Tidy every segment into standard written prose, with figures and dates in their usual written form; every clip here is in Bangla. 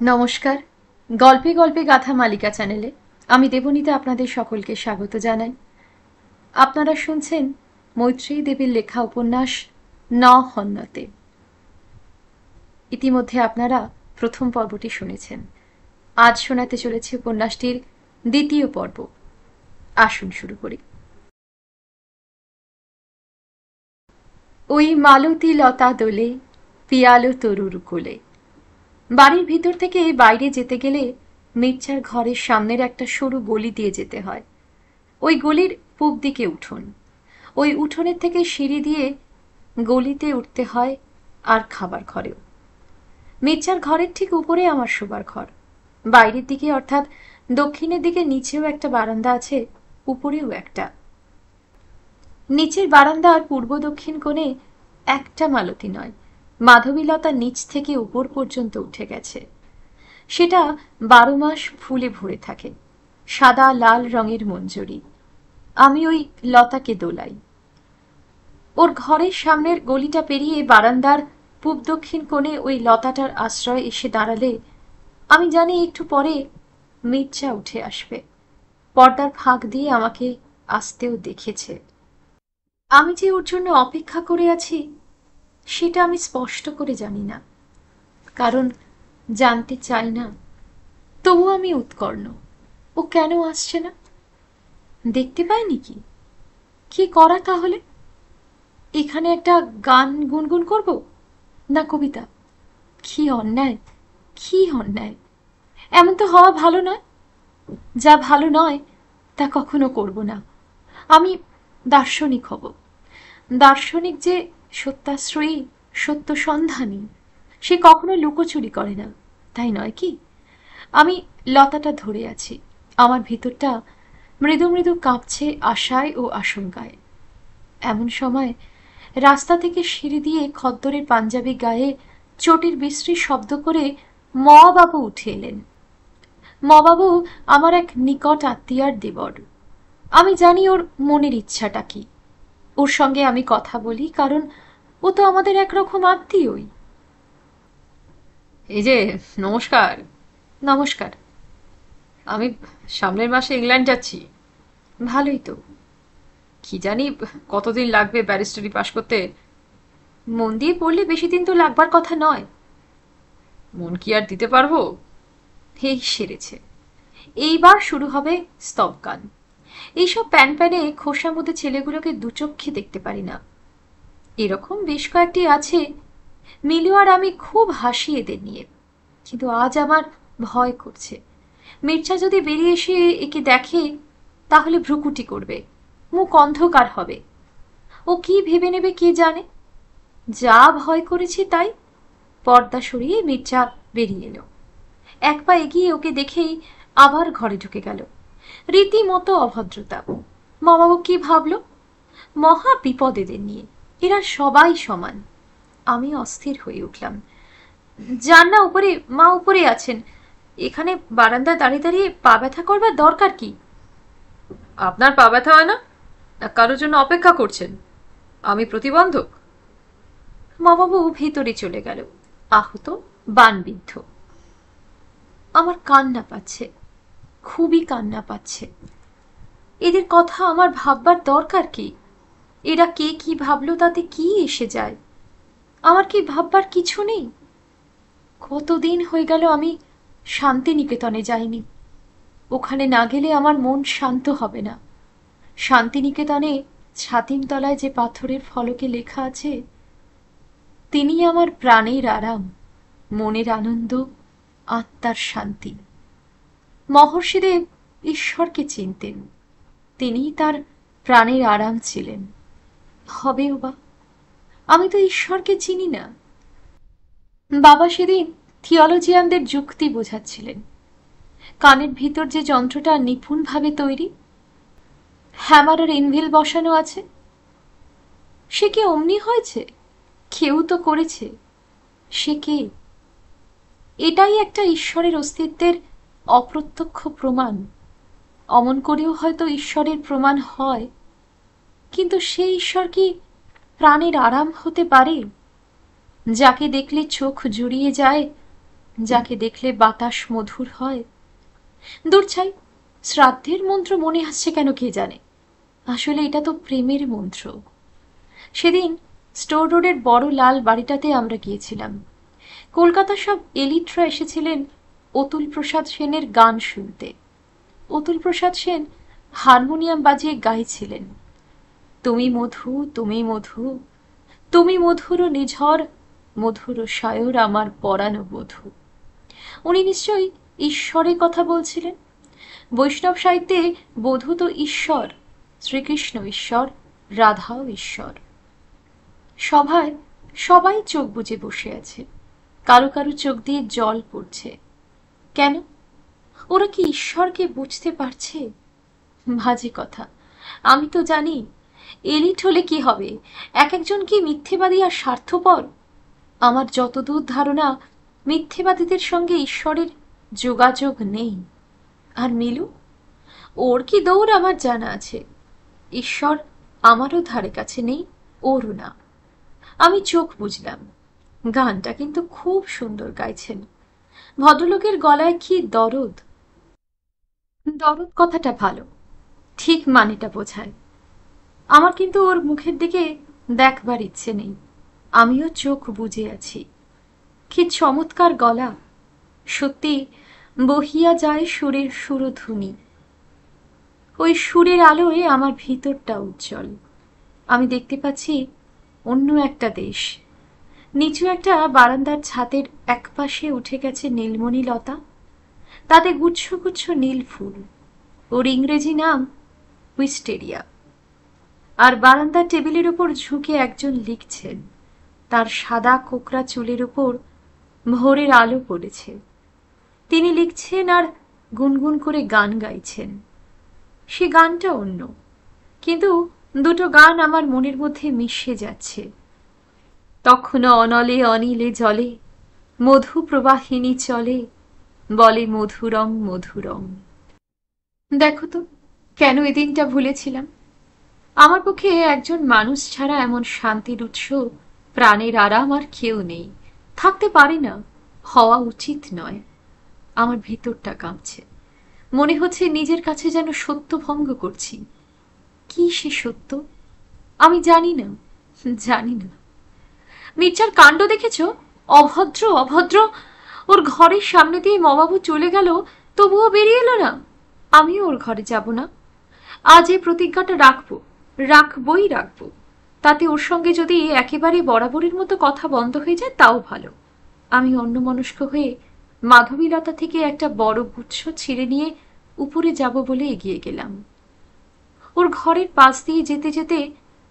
নমস্কার। গল্পে গল্পে গাথা মালিকা চ্যানেলে আমি দেবনীতা আপনাদের সকলকে স্বাগত জানাই। আপনারা শুনছেন মৈত্রেয়ী দেবীর লেখা উপন্যাস ন হন্যতে। ইতিমধ্যে আপনারা প্রথম পর্বটি শুনেছেন। আজ শোনাতে চলেছি উপন্যাসটির দ্বিতীয় পর্ব। আসুন শুরু করি। ওই মালতী লতা দোলে পিয়ালো তরুর কোলে। বাড়ির ভিতর থেকে বাইরে যেতে গেলে মির্জার ঘরের সামনের একটা সরু গলি দিয়ে যেতে হয়। ওই গলির পূব দিকে উঠোন। ওই উঠোনের থেকে সিঁড়ি দিয়ে গলিতে উঠতে হয় আর খাবার ঘরেও। মির্জার ঘরের ঠিক উপরে আমার শোবার ঘর। বাইরের দিকে অর্থাৎ দক্ষিণের দিকে নিচেও একটা বারান্দা আছে, উপরেও একটা। নিচের বারান্দার পূর্ব দক্ষিণ কোণে একটা মালতী নয়, মাধবীলতা নিচ থেকে উপর পর্যন্ত উঠে গেছে। সেটা 12 মাস ফুলে ভরে থাকে, সাদা লাল রঙের মঞ্জরি। আমি ওই লতাকে দোলাই। ওর ঘরের সামনের গলিটা পেরিয়ে বারান্দার পূব দক্ষিণ কোণে ওই লতাটার আশ্রয় এসে দাঁড়ালে আমি জানি একটু পরে মির্জা উঠে আসবে। পর্দার ফাঁক দিয়ে আমাকে আসতেও দেখেছে। আমি যে ওর জন্য অপেক্ষা করে আছি সেটা আমি স্পষ্ট করে জানি না, কারণ জানতে চাই না। তবু আমি উৎকর্ণ। ও কেন আসছে না? দেখতে পায়নি কি? কি করা তাহলে? এখানে একটা গান গুনগুন করব, না কবিতা? কি অন্যায়, কি অন্যায়! এমন তো হওয়া ভালো নয়। যা ভালো নয় তা কখনো করব না। আমি দার্শনিক হব। দার্শনিক যে সত্যাশ্রয়ী, সত্য সন্ধানী, সে কখনো লুকোচুরি করে না, তাই নয় কি? আমি লতাটা ধরে আছি। আমার ভিতরটা মৃদু মৃদু কাঁপছে আশায় ও আশঙ্কায়। এমন সময় রাস্তা থেকে সিঁড়ি দিয়ে খদ্দরের পাঞ্জাবি গায়ে চটির বিশ্রী শব্দ করে বাবু উঠে এলেন। বাবু আমার এক নিকট আত্মীয়ার দেবর। আমি জানি ওর মনের ইচ্ছাটা কি। ওর সঙ্গে আমি কথা বলি, কারণ ও তো আমাদের একরকম আত্মীয়ই। এই যে, নমস্কার। নমস্কার। আমি সামনের মাসে ইংল্যান্ড যাচ্ছি। ভালোই তো। কি জানি কতদিন লাগবে ব্যারিস্টারি পাশ করতে। মন দিয়ে পড়লে বেশি দিন তো লাগবার কথা নয়। মন কি আর দিতে পারবো? এই সেরেছে। এইবার শুরু হবে স্তবগান। এইসব প্যান প্যানে খোসা মধ্যে ছেলেগুলোকে দুচক্ষে দেখতে পারি না। এরকম বেশ কয়েকটি আছে, মিলু আর আমি খুব হাসি এদের নিয়ে। কিন্তু আজ আমার ভয় করছে। মির্জা যদি বেরিয়ে এসে একে দেখে তাহলে ভ্রুকুটি করবে, মুখ অন্ধকার হবে। ও কি ভেবে নেবে কে জানে। যা ভয় করেছি তাই। পর্দা সরিয়ে মির্জা বেরিয়ে এলো। এক পা এগিয়ে ওকে দেখেই আবার ঘরে ঢুকে গেল। রীতিমতো অভদ্রতা। মামাবু কি ভাবলো? মহা বিপদ এদের নিয়ে। এরা সবাই সমান। আমি অস্থির হয়ে উঠলাম। যান না উপরে, মা উপরে আছেন। এখানে বারান্দায় দাঁড়িয়ে দাঁড়িয়ে পা ব্যথা করবার দরকার কি? আপনার পা ব্যথা হয় না? না কারোর জন্য অপেক্ষা করছেন? আমি প্রতিবন্ধক? মামাবু ভিতরে চলে গেল, আহত, বানবিদ্ধ। আমার কান্না পাচ্ছে, খুবই কান্না পাচ্ছে। এদের কথা আমার ভাববার দরকার কি? এরা কে কি ভাবলো তাতে কি এসে যায়? আমার কি ভাববার কিছু নেই? কতদিন হয়ে গেল আমি শান্তিনিকেতনে যাইনি। ওখানে না গেলে আমার মন শান্ত হবে না। শান্তিনিকেতনে ছাতিমতলায় যে পাথরের ফলকে লেখা আছে, তিনি আমার প্রাণের আরাম, মনের আনন্দ, আত্মার শান্তি। মহর্ষিদেব ঈশ্বরকে চিনতেন, তিনিই তার প্রাণের আরাম ছিলেন। হবেও বা, আমি তো ঈশ্বরকে চিনি না। বাবা সেদিন থিওলজিয়ানদের যুক্তি বোঝাচ্ছিলেন। কানের ভিতর যে যন্ত্রটা নিপুণভাবে তৈরি, হ্যামার আর ইনভিল বসানো আছে, সে কি অমনি হয়েছে? কেউ তো করেছে। সে কে? এটাই একটা ঈশ্বরের অস্তিত্বের অপ্রত্যক্ষ প্রমাণ। অমন করেও হয়তো ঈশ্বরের প্রমাণ হয়, কিন্তু সেই ঈশ্বর কি প্রাণের আরাম হতে পারে, যাকে দেখলে চোখ জুড়িয়ে যায়, যাকে দেখলে বাতাস মধুর হয়। দূর ছাই, শ্রাদ্ধের মন্ত্র মনে আসছে কেন কে জানে, আসলে এটা তো প্রেমের মন্ত্র। সেদিন স্টোর রোডের বড় লাল বাড়িটাতে আমরা গিয়েছিলাম। কলকাতার সব এলিটরা এসেছিলেন অতুল প্রসাদ সেনের গান শুনতে। অতুল প্রসাদ সেন হারমোনিয়াম বাজিয়ে গাইছিলেন, তুমি মধু তুমি মধু, তুমি মধুর নিঝর, মধুর সায়র আমার পরাণ বধূ। উনি নিশ্চয়ই ঈশ্বরের কথা বলছিলেন। বৈষ্ণব সাহিত্যে বধূ তো ঈশ্বর, শ্রীকৃষ্ণ ঈশ্বর, রাধাও ঈশ্বর। সভায় সবাই চোখ বুজে বসে আছে, কারো কারো চোখ দিয়ে জল পড়ছে। কেন? ওরা কি ঈশ্বরকে বুঝতে পারছে? বাজে কথা, আমি তো জানি। এলিট হলে কি হবে, এক একজন কি মিথ্যেবাদী আর স্বার্থপর। আমার যতদূর ধারণা, মিথ্যেবাদীদের সঙ্গে ঈশ্বরের যোগাযোগ নেই। আর মিলু, ওর কি দৌড় আমার জানা আছে। ঈশ্বর আমারও ধারে কাছে নেই, ওরও না। আমি চোখ বুঝলাম। গানটা কিন্তু খুব সুন্দর গাইছেন। ভদ্রলোকের গলায় কি দরদ। দরদ কথাটা ভালো, ঠিক মানেটা বোঝায়। আমার কিন্তু ওর মুখের দিকে দেখবার ইচ্ছে নেই, আমিও চোখ বুজে আছি। কি চমৎকার গলা, সত্যি বহিয়া যায় সুরের সুরধুনি। ওই সুরের আলোয় আমার ভিতরটা উজ্জ্বল। আমি দেখতে পাচ্ছি অন্য একটা দেশ। নিচু একটা বারান্দার ছাদের একপাশে উঠে গেছে নীলমণি লতা, তাতে গুচ্ছ গুচ্ছ নীল ফুল। ওর ইংরেজি নাম উইস্টেরিয়া। আর বারান্দার টেবিলের উপর ঝুঁকে একজন লিখছেন, তার সাদা কোকড়া চুলের উপর ভোরের আলো পড়েছে। তিনি লিখছেন আর গুনগুন করে গান গাইছেন। সে গানটা অন্য, কিন্তু দুটো গান আমার মনের মধ্যে মিশে যাচ্ছে। তখনও অনলে অনিলে জলে মধু প্রবাহিনী চলে, বলে মধুরং মধুরং। দেখো তো কেন এদিনটা ভুলেছিলাম। আমার পক্ষে একজন মানুষ ছাড়া এমন শান্তির উৎস, প্রাণের আরাম আর কেউ নেই, থাকতে পারে না, হওয়া উচিত নয়। আমার ভিতরটা কাঁপছে, মনে হচ্ছে নিজের কাছে যেন সত্য ভঙ্গ করছি। কি সে সত্য আমি জানি না, জানি না। মির্জার কাণ্ড দেখেছ? অভদ্র অভদ্র। ওর ঘরের সামনে দিয়ে মবাবু চলে গেল, তবুও বেরিয়ে এলো না। আমিও ওর ঘরে যাব না। আজ এই প্রতিজ্ঞাটা রাখবো, রাখবই রাখবো। তাতে ওর সঙ্গে যদি একেবারে বরাবরের মতো কথা বন্ধ হয়ে যায় তাও ভালো। আমি অন্যমনস্ক হয়ে মাধবীলতা থেকে একটা বড় গুচ্ছ ছিঁড়ে নিয়ে উপরে যাব বলে এগিয়ে গেলাম। ওর ঘরের পাশ দিয়ে যেতে যেতে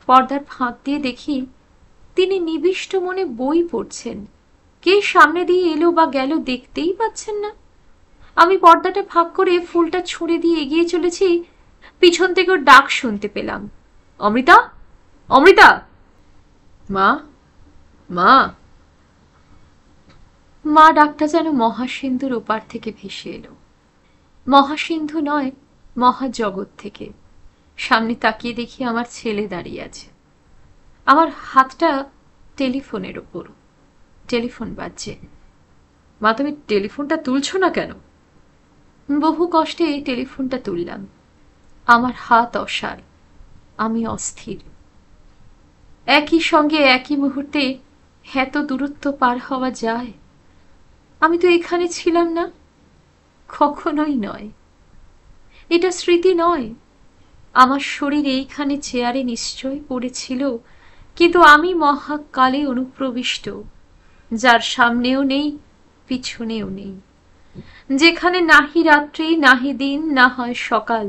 পর্দার ফাঁক দিয়ে দেখি তিনি নিবিষ্ট মনে বই পড়ছেন। কে সামনে দিয়ে এলো বা গেল দেখতেই পাচ্ছেন না। আমি পর্দাটা ফাঁক করে ফুলটা ছুঁড়ে দিয়ে এগিয়ে চলেছি, পিছন থেকে ওর ডাক শুনতে পেলাম, অমৃতা, অমৃতা। মা, মা। মা ডাকটা যেন মহাসিন্ধুর ওপার থেকে ভেসে এলো। মহাসিন্ধু নয়, মহাজগৎ থেকে। সামনে তাকিয়ে দেখি আমার ছেলে দাঁড়িয়ে আছে। আমার হাতটা টেলিফোনের ওপর, টেলিফোন বাজছে। মা, তুমি টেলিফোনটা তুলছো না কেন? বহু কষ্টে টেলিফোনটা তুললাম। আমার হাত অসাড়, আমি অস্থির। একই সঙ্গে একই মুহূর্তে এত দূরত্ব পার হওয়া যায়? আমি তো এখানে ছিলাম না, কখনোই নয়। এটা স্মৃতি নয়। আমার শরীর এইখানে চেয়ারে নিশ্চয় পড়েছিল, কিন্তু আমি মহাকালে অনুপ্রবিষ্ট, যার সামনেও নেই পিছনেও নেই, যেখানে নাহি রাত্রি নাহি দিন না হয় সকাল।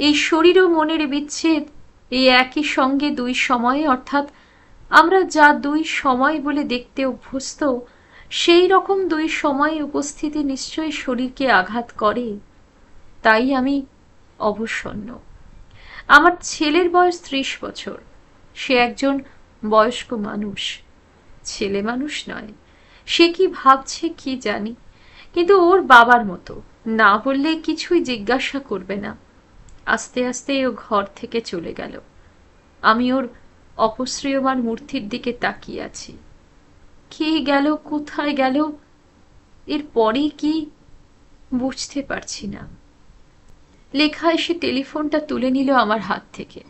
এই শরীর ও মনের বিচ্ছেদ এই একই সঙ্গে দুই সময়ে, অর্থাৎ আমরা যা দুই সময় বলে দেখতে অভ্যস্ত, সেই রকম দুই সময়ে উপস্থিতি নিশ্চয়ই শরীরকে আঘাত করে। তাই আমি অবসন্ন। আমার ছেলের বয়স 30 বছর। সে একজন বয়স্ক মানুষ, ছেলে মানুষ নয়। সে কি ভাবছে কি জানি, কিন্তু ওর বাবার মতো না বললে কিছুই জিজ্ঞাসা করবে না। আস্তে আস্তে ও ঘর থেকে চলে গেল। আমি ওর অপসৃয়মান মূর্তির দিকে তাকিয়ে আছি। কে গেল, কোথায় গেল, এরপরে কি বুঝতে পারছি না। লেখা এসে টেলিফোনটা তুলে নিল আমার হাত থেকে।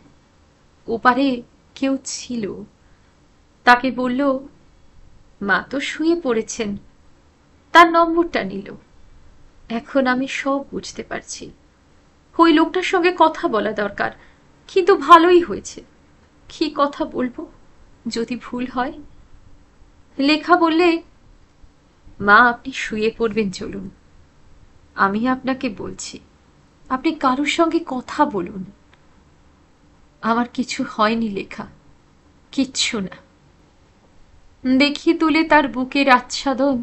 ওপারে কেউ ছিল। তাকে বলল, মা তো শুয়ে পড়েছেন। তার নম্বরটা নিল। এখন আমি সব বুঝতে পারছি। ওই লোকটার সঙ্গে কথা বলা দরকার, কিন্তু ভালোই হয়েছে। কি কথা বলবো যদি ভুল হয়? লেখা বললে, মা আপনি শুয়ে পড়বেন, চলুন। আমি আপনাকে বলছি, আপনি কারোর সঙ্গে কথা বলুন। আমার কিছু হয়নি লেখা, কিচ্ছু না। দেখি তুলে তার বুকের আচ্ছাদন,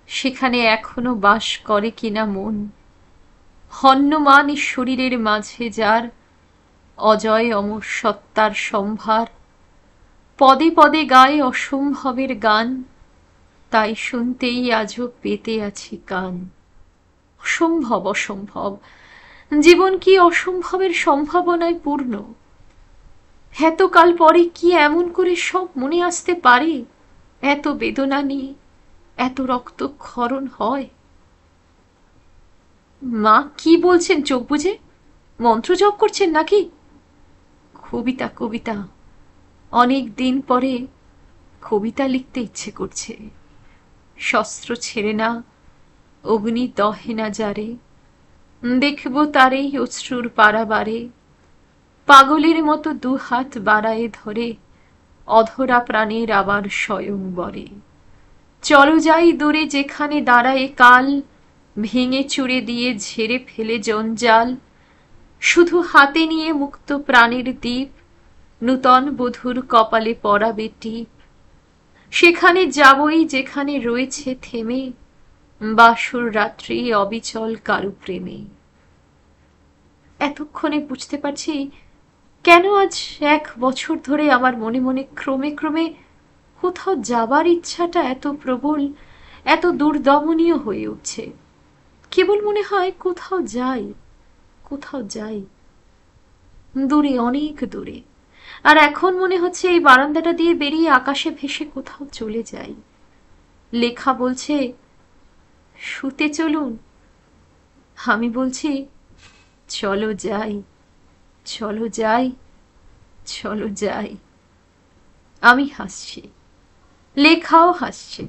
সেখানে এখনো বাস করে কিনা মন। হন্যমান শরীরের মাঝে যার অজয় অমর সত্তার সম্ভার, পদে পদে গায়ে অসম্ভবের গান, তাই শুনতেই আজও পেতে আছি কান। অসম্ভব অসম্ভব, জীবন কি অসম্ভবের সম্ভাবনায় পূর্ণ? এতকাল পরে কি এমন করে সব মনে আসতে পারে? এত বেদনা নিয়ে এত রক্তক্ষরণ হয়? মা কি বলছেন চোখ বুজে? মন্ত্র জপ করছেন নাকি? কবিতা কবিতা, অনেক দিন পরে কবিতা লিখতে ইচ্ছে করছে। শস্ত্র ছেড়ে না, অগ্নি দহে না যারে, দেখব তারেই অশ্রুর পারাবারে। পাগলের মতো দুহাত বাড়ায়ে ধরে অধরা প্রাণের আবার স্বয়ংবরে। চলো যাই দূরে যেখানে দাঁড়ায় কাল, ভেঙে চুরে দিয়ে ঝেড়ে ফেলে জঞ্জাল। শুধু হাতে নিয়ে মুক্ত প্রাণের দ্বীপ, নূতন বধূর কপালে পরাবে টিপ। সেখানে যাবই যেখানে রয়েছে থেমে বাসর রাত্রি অবিচল কারু প্রেমে। এতক্ষণে বুঝতে পারছি কেন আজ 1 বছর ধরে আমার মনে মনে ক্রমে ক্রমে কোথাও যাবার ইচ্ছাটা এত প্রবল, এত দুর্দমনীয় হয়ে উঠছে। কেবল মনে হয় কোথাও যাই, কোথাও যাই, দূরে, অনেক দূরে। আর এখন মনে হচ্ছে এই বারান্দাটা দিয়ে বেরিয়ে আকাশে ভেসে কোথাও চলে যাই। লেখা বলছে, শুতে চলুন। আমি বলছি, চলো যাই, চলো যাই, চলো যাই। আমি হাসছি, লেখাও হাসছে।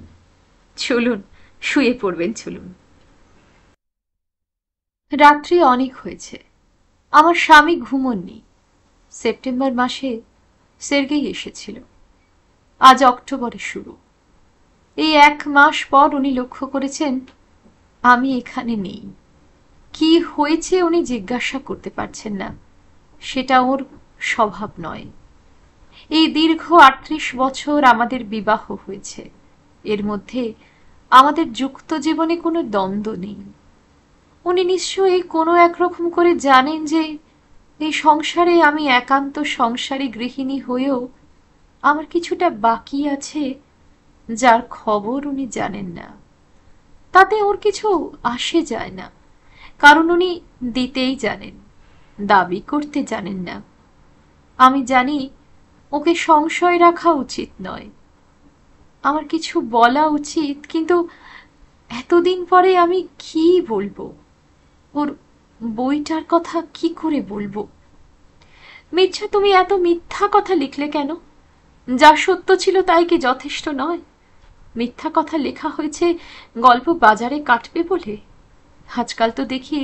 চলুন, শুয়ে পড়বেন, চলুন। রাত্রি অনেক হয়েছে। আমার স্বামী ঘুমোননি। সেপ্টেম্বর মাসে সের্গেই এসেছিল। আজ অক্টোবরে শুরু। এই 1 মাস পর উনি লক্ষ্য করেছেন আমি এখানে নেই। কি হয়েছে উনি জিজ্ঞাসা করতে পারছেন না, সেটা ওর স্বভাব নয়। এই দীর্ঘ 38 বছর আমাদের বিবাহ হয়েছে। এর মধ্যে আমাদের যুক্ত জীবনে কোনো দ্বন্দ্ব নেই। উনি নিশ্চয়ই কোনো একরকম করে জানেন যে এই সংসারে আমি একান্ত সংসারী গৃহিণী হয়েও আমার কিছুটা বাকি আছে, যার খবর উনি জানেন না। তাতে ওর কিছু আসে যায় না, কারণ উনি দিতেই জানেন, দাবি করতে জানেন না। আমি জানি ওকে সংশয় রাখা উচিত নয়, আমার কিছু বলা উচিত, কিন্তু এতদিন পরে আমি কি বলবো? ওর বইটার কথা কি করে বলবো? মির্জা, তুমি এত মিথ্যা কথা লিখলে কেন? যা সত্য ছিল তাই কি যথেষ্ট নয়? মিথ্যা কথা লেখা হয়েছে গল্প বাজারে কাটবে বলে? আজকাল তো দেখি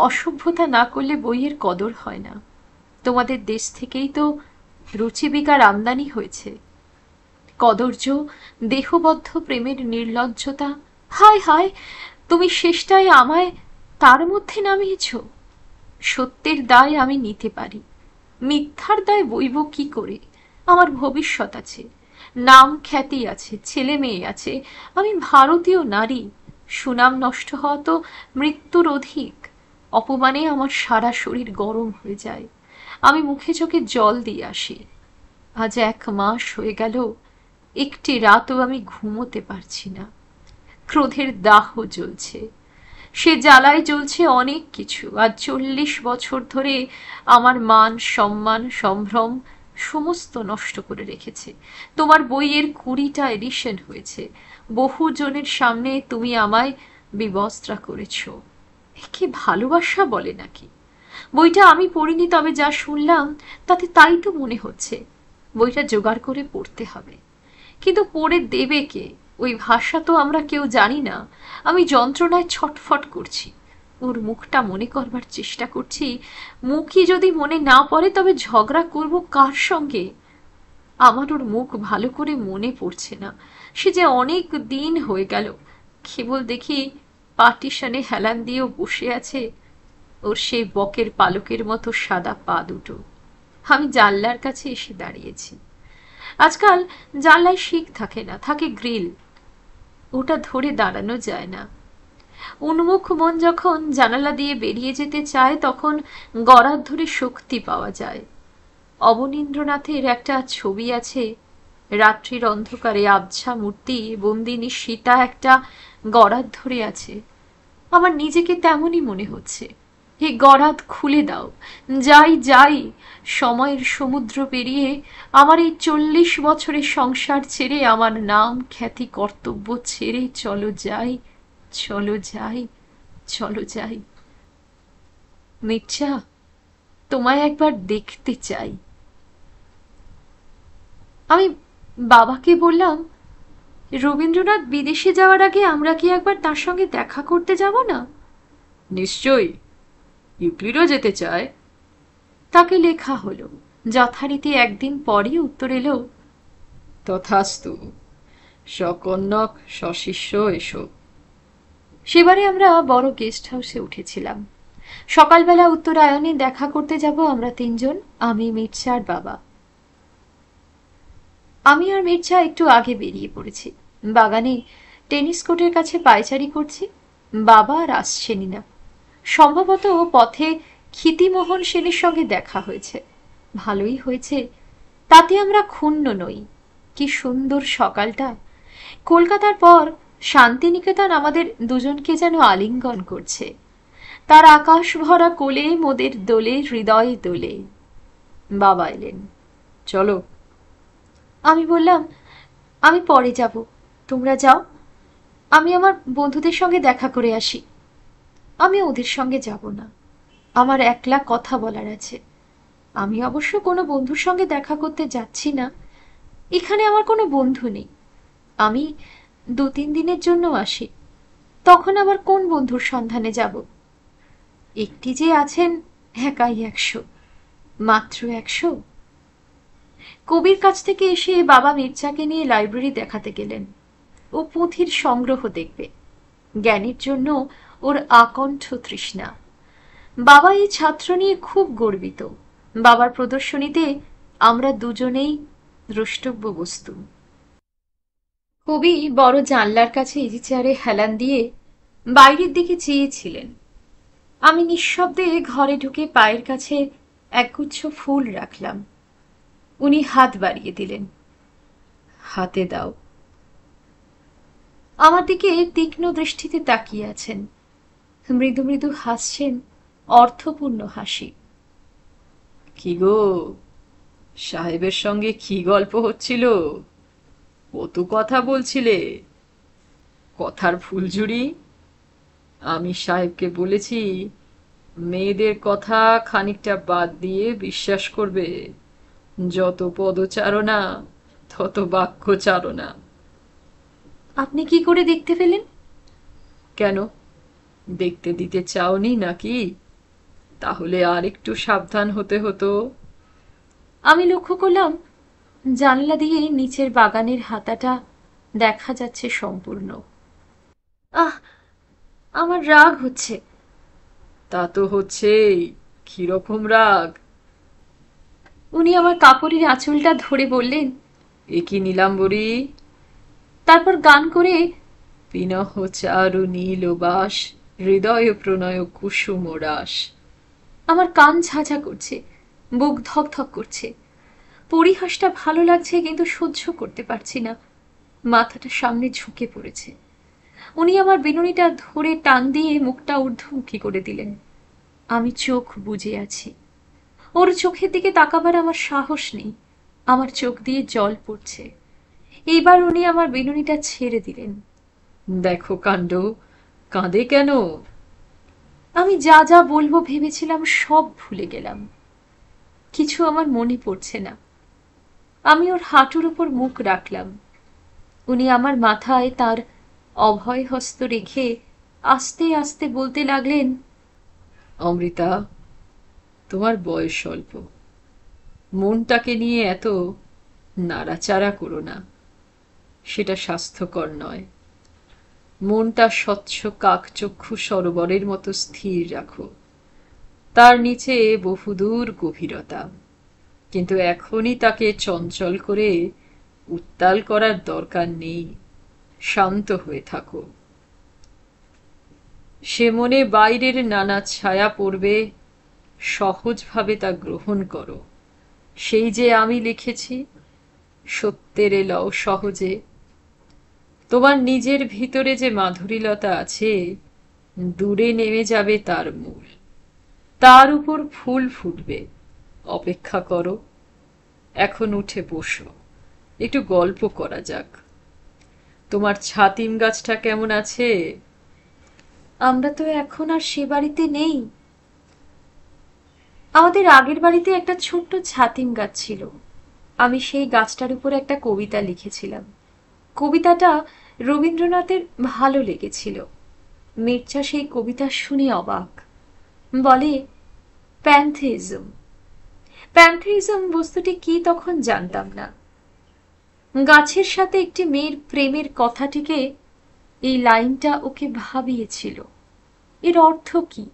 অসভ্যতা না করলে বইয়ের কদর হয় না। তোমাদের দেশ থেকেই তো রুচিবিকার আমদানি হয়েছে। কদর্য দেহবদ্ধ প্রেমের নির্লজ্জতা, হায় হায়, তুমি শেষটায় আমায় তার মধ্যে নামিয়েছ। সত্যের দায় আমি নিতে পারি, মিথ্যার দায় বইব কি করে? আমার ভবিষ্যৎ আছে, নাম খ্যাতি আছে, ছেলে মেয়ে আছে, আমি ভারতীয় নারী। সুনাম নষ্ট হওয়া তো মৃত্যুর অধিক। অপমানে আমার সারা শরীর গরম হয়ে যায়, আমি মুখে চোখে জল দিয়ে আসি। আজ 1 মাস হয়ে গেল, একটি রাতও আমি ঘুমোতে পারছি না। ক্রোধের দাহ জ্বলছে, সে জ্বালায় জ্বলছে অনেক কিছু। আজ 40 বছর ধরে আমার মান সম্মান সম্ভ্রম সমস্ত নষ্ট করে রেখেছে। তোমার বইয়ের 20টা এডিশন হয়েছে, বহু জনের সামনে তুমি আমায় বিবস্ত্রা করেছ। কি ভালোবাসা বলে নাকি? বইটা আমি পড়িনি, তবে যা শুনলাম তাতে তাই তো মনে হচ্ছে। বইটা জোগাড় করে পড়তে হবে, কিন্তু পড়ে দেবে কে? ওই ভাষা তো আমরা কেউ জানি না। আমি যন্ত্রণায় ছটফট করছি। ওর মুখটা মনে করবার চেষ্টা করছি। মুখই যদি মনে না পড়ে তবে ঝগড়া করব কার সঙ্গে? আমার ওর মুখ ভালো করে মনে পড়ছে না। সে যে অনেক দিন হয়ে গেল। কেবল দেখি পার্টিশনে হেলান দিয়েও বসে আছে ওর সেই বকের পালকের মতো সাদা পা দুটো। আমি জানলার কাছে এসে দাঁড়িয়েছি। আজকাল জানলায় শিক থাকে না, থাকে গ্রিল। ওটা ধরে দাঁড়ানো যায় না। উন্মুখ মন যখন জানালা দিয়ে বেরিয়ে যেতে চায় তখন গড়ার ধরে শক্তি পাওয়া যায়। অবনীন্দ্রনাথের একটা ছবি আছে, রাত্রির অন্ধকারে আবছা মূর্তি বন্দিনী সীতা একটা গড়াত ধরে আছে। আমার নিজেকে তেমনই মনে হচ্ছে। এই গড়াত খুলে দাও, যাই যাই। সময়ের সমুদ্র পেরিয়ে আমার এই 40 বছরের সংসার ছেড়ে, আমার নাম খ্যাতি কর্তব্য ছেড়ে চলো যাই, চলো যাই, চলো যাই। মির্জা, তোমায় একবার দেখতে চাই। আমি বাবাকে বললাম, রবীন্দ্রনাথ বিদেশে যাওয়ার আগে আমরা কি একবার তার সঙ্গে দেখা করতে যাব না? নিশ্চয়ই, ইউক্লিডও যেতে চায়। তাকে লেখা হলো। যথারীতি একদিন পরই উত্তর এলো, তথাস্তু, সকন্যক সশিষ্য এসো। সেবারে আমরা বড় গেস্ট হাউসে উঠেছিলাম। সকালবেলা উত্তরায়ণে দেখা করতে যাব আমরা তিনজন, আমি, মির্জা আর বাবা। আমি আর মির্জা একটু আগে বেরিয়ে পড়েছি। বাগানে টেনিস কোর্টের কাছে পায়চারি করছি। বাবা আর আসছেনই না। সম্ভবত পথে ক্ষিতিমোহন সেনের সঙ্গে দেখা হয়েছে। ভালোই হয়েছে, তাতে আমরা ক্ষুণ্ণ নই। কি সুন্দর সকালটা! কলকাতার পর শান্তিনিকেতন আমাদের দুজনকে যেন আলিঙ্গন করছে। তার আকাশ ভরা কোলে মোদের দোলে, হৃদয়ে দোলে। বাবা এলেন। চলো। আমি বললাম, আমি পরে যাব, তোমরা যাও। আমি আমার বন্ধুদের সঙ্গে দেখা করে আসি। আমি ওদের সঙ্গে যাব না, আমার একলা কথা বলার আছে। আমি অবশ্য কোনো বন্ধুর সঙ্গে দেখা করতে যাচ্ছি না। এখানে আমার কোনো বন্ধু নেই। আমি 2-3 দিনের জন্য আসি, তখন আবার কোন বন্ধুর সন্ধানে যাব? একটি যে আছেন, একাই 100, মাত্র 100। কবির কাছ থেকে এসে বাবা মির্জাকে নিয়ে লাইব্রেরি দেখাতে গেলেন। ও পুঁথির সংগ্রহ দেখবে। জ্ঞানের জন্য ওর আকণ্ঠ তৃষ্ণা। বাবা এই ছাত্র নিয়ে খুব গর্বিত। বাবার প্রদর্শনীতে আমরা দুজনেই দ্রষ্টব্য বস্তু। কবি বড় জানলার কাছে ইজি চেয়ারে হেলান দিয়ে বাইরের দিকে চেয়েছিলেন। আমি নিঃশব্দে ঘরে ঢুকে পায়ের কাছে একগুচ্ছ ফুল রাখলাম। উনি হাত বাড়িয়ে দিলেন। হাতে দাও। আমার দিকে তীক্ষ্ণ দৃষ্টিতে তাকিয়ে আছেন। মৃদু মৃদু হাসছেন, অর্থপূর্ণ হাসি। কি গো, সাহেবের সঙ্গে কি গল্প হচ্ছিল? কত কথা বলছিলে? কথার ফুলঝুরি। আমি সাহেবকে বলেছি মেয়েদের কথা খানিকটা বাদ দিয়ে বিশ্বাস করবে। যত পদচারণা তত বাক্যচারণা। আপনি কি করে দেখতে পেলেন? কেন, দেখতে দিতে চাওনি নাকি? তাহলে আর একটু সাবধান হতে হতো। আমি লক্ষ্য করলাম জানলা দিয়ে নিচের বাগানের হাতাটা দেখা যাচ্ছে সম্পূর্ণ। আহ, আমার রাগ হচ্ছে। তা তো হচ্ছেই। কিরকম রাগ? উনি আমার কাপড়ের আঁচলটা ধরে বললেন, এ কি নীলাম্বরী? তারপর গান করে, পিনহ চারু নীলবাস, হৃদয় প্রণয় কুসুম রাস। আমার কান ঝাঁঝা করছে, বুক ধক ধক করছে। পরিহাসটা ভালো লাগছে, কিন্তু সহ্য করতে পারছি না। মাথাটা সামনে ঝুঁকে পড়েছে। উনি আমার বিনুনিটা ধরে টান দিয়ে মুখটা ঊর্ধ্বমুখী করে দিলেন। আমি চোখ বুজে আছি। ওর চোখের দিকে তাকাবার আমার সাহস নেই। আমার চোখ দিয়ে জল পড়ছে। এইবার উনি আমার বিনুনিটা ছেড়ে দিলেন। দেখো কাণ্ড, কাঁদে কেন? আমি যা যা বলবো ভেবেছিলাম সব ভুলে গেলাম, কিছু আমার মনে পড়ছে না। আমি ওর হাঁটুর উপর মুখ রাখলাম। উনি আমার মাথায় তার অভয় হস্ত রেখে আস্তে আস্তে বলতে লাগলেন, অমৃতা, তোমার বয়স অল্প, মনটাকে নিয়ে এত নাড়াচাড়া করো না, সেটা স্বাস্থ্যকর নয়। মনটা স্বচ্ছ কাকচক্ষু সরোবরের মতো স্থির রাখো, তার নিচে বহুদূর গভীরতা, কিন্তু এখনই তাকে চঞ্চল করে উত্তাল করার দরকার নেই। শান্ত হয়ে থাকো। সে মনে বাইরের নানা ছায়া পড়বে, সহজভাবে তা গ্রহণ করো। সেই যে আমি লিখেছি, সত্যের এলাও সহজে। তোমার নিজের ভিতরে যে মাধুরীলতা আছে, দূরে নেমে যাবে তার মূল, তার উপর ফুল ফুটবে। অপেক্ষা করো। এখন উঠে বসো, একটু গল্প করা যাক। তোমার ছাতিম গাছটা কেমন আছে? আমরা তো এখন আর সে বাড়িতে নেই। আমাদের আগের বাড়িতে একটা ছোট্ট ছাতিম গাছ ছিল। আমি সেই গাছটার উপর একটা কবিতা লিখেছিলাম। কবিতাটা রবীন্দ্রনাথের ভালো লেগেছিল। মির্জা সেই কবিতা শুনে অবাক। বলে, প্যান্থেইজম। প্যান্থেইজম বস্তুটি কি তখন জানতাম না। গাছের সাথে একটি মেয়ের প্রেমের কথাটিকে এই লাইনটা ওকে ভাবিয়েছিল। এর অর্থ কি?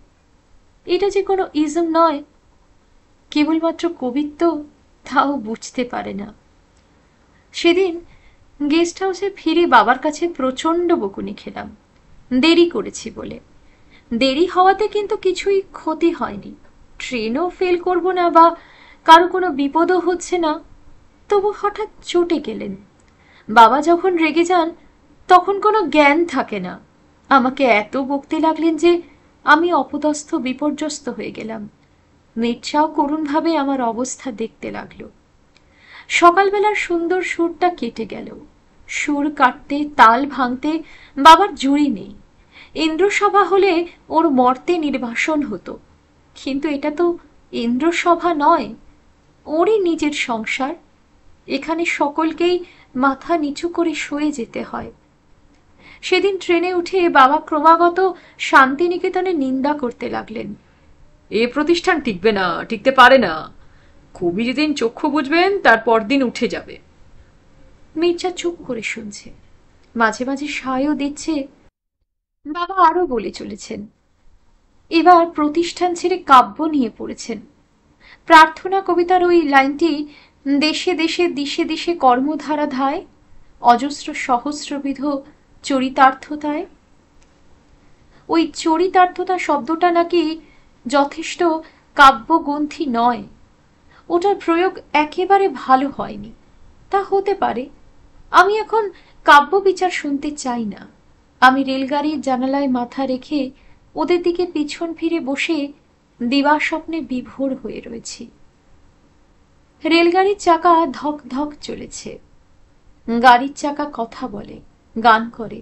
এটা যে কোনো ইজম নয়, কেবলমাত্র কবিত্ব, তাও বুঝতে পারে না। সেদিন গেস্ট হাউসে ফিরে বাবার কাছে প্রচন্ড বকুনি খেলাম, দেরি করেছি বলে। দেরি হওয়াতে কিন্তু কিছুই ক্ষতি হয়নি, ট্রেনও ফেল করব না বা কারো কোনো বিপদও হচ্ছে না। তবু হঠাৎ চটে গেলেন। বাবা যখন রেগে যান তখন কোনো জ্ঞান থাকে না। আমাকে এত বকতে লাগলেন যে আমি অপদস্থ বিপর্যস্ত হয়ে গেলাম। মির্জাও করুণভাবে আমার অবস্থা দেখতে লাগলো। সকালবেলার সুন্দর সুরটা কেটে গেল। সুর কাটতে, তাল ভাঙতে বাবার জুড়ি নেই। ইন্দ্রসভা হলে ওর মর্তে নির্বাসন হতো, কিন্তু এটা তো ইন্দ্রসভা নয়, ওরই নিজের সংসার। এখানে সকলকেই মাথা নিচু করে শুয়ে যেতে হয়। সেদিন ট্রেনে উঠে বাবা ক্রমাগত শান্তিনিকেতনে নিন্দা করতে লাগলেন। এ প্রতিষ্ঠান টিকবে না, টিকতে পারে না। কবি যেদিন চক্ষু বুঝবেন তার পরদিন উঠে যাবে। মির্জা চুপ করে শুনছে, মাঝে মাঝে সায়ও দিচ্ছে। বাবা আরো বলে চলেছেন, এবার প্রতিষ্ঠান ছেড়ে কাব্য নিয়ে পড়েছেন। প্রার্থনা কবিতার ওই লাইনটি, দেশে দেশে দিশে দিশে কর্মধারা ধায়, অজস্র সহস্রবিধ চরিতার্থতায়। ওই চরিতার্থতা শব্দটা নাকি যথেষ্ট কাব্যগ্রন্থি নয়, ওটার প্রয়োগ একেবারে ভালো হয়নি। তা হতে পারে, আমি এখন কাব্য বিচার শুনতে চাই না। আমি রেলগাড়ির জানালায় মাথা রেখে ওদের দিকে পিছন ফিরে বসে দিবাস্বপ্নে বিভোর হয়ে রয়েছি। রেলগাড়ির চাকা ধক ধক চলেছে। গাড়ির চাকা কথা বলে, গান করে।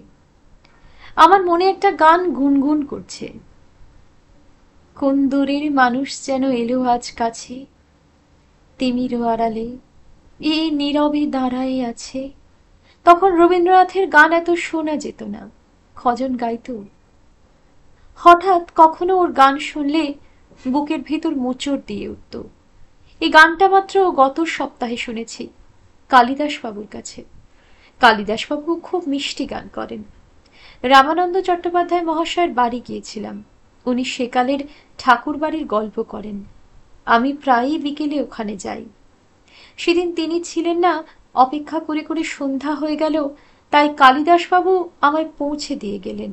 আমার মনে একটা গান গুনগুন করছে। কোন দূরের মানুষ যেন এলো আজ কাছে, তিমির আড়ালে এ নীরবে দাঁড়ায়ে আছে। তখন রবীন্দ্রনাথের গান এত শোনা যেত না, খজন গাইতো। হঠাৎ কখনো ওর গান শুনলে বুকের ভিতর মোচড় দিয়ে উঠত। এই গানটা মাত্র গত সপ্তাহে শুনেছি কালিদাস বাবুর কাছে। কালিদাস বাবু খুব মিষ্টি গান করেন। রামানন্দ চট্টোপাধ্যায় মহাশয়ের বাড়ি গিয়েছিলাম। উনি সেকালের ঠাকুর বাড়ির গল্প করেন। আমি প্রায়ই বিকেলে ওখানে যাই। সেদিন তিনি ছিলেন না, অপেক্ষা করে করে সন্ধ্যা হয়ে গেল, তাই কালিদাস বাবু আমায় পৌঁছে দিয়ে গেলেন।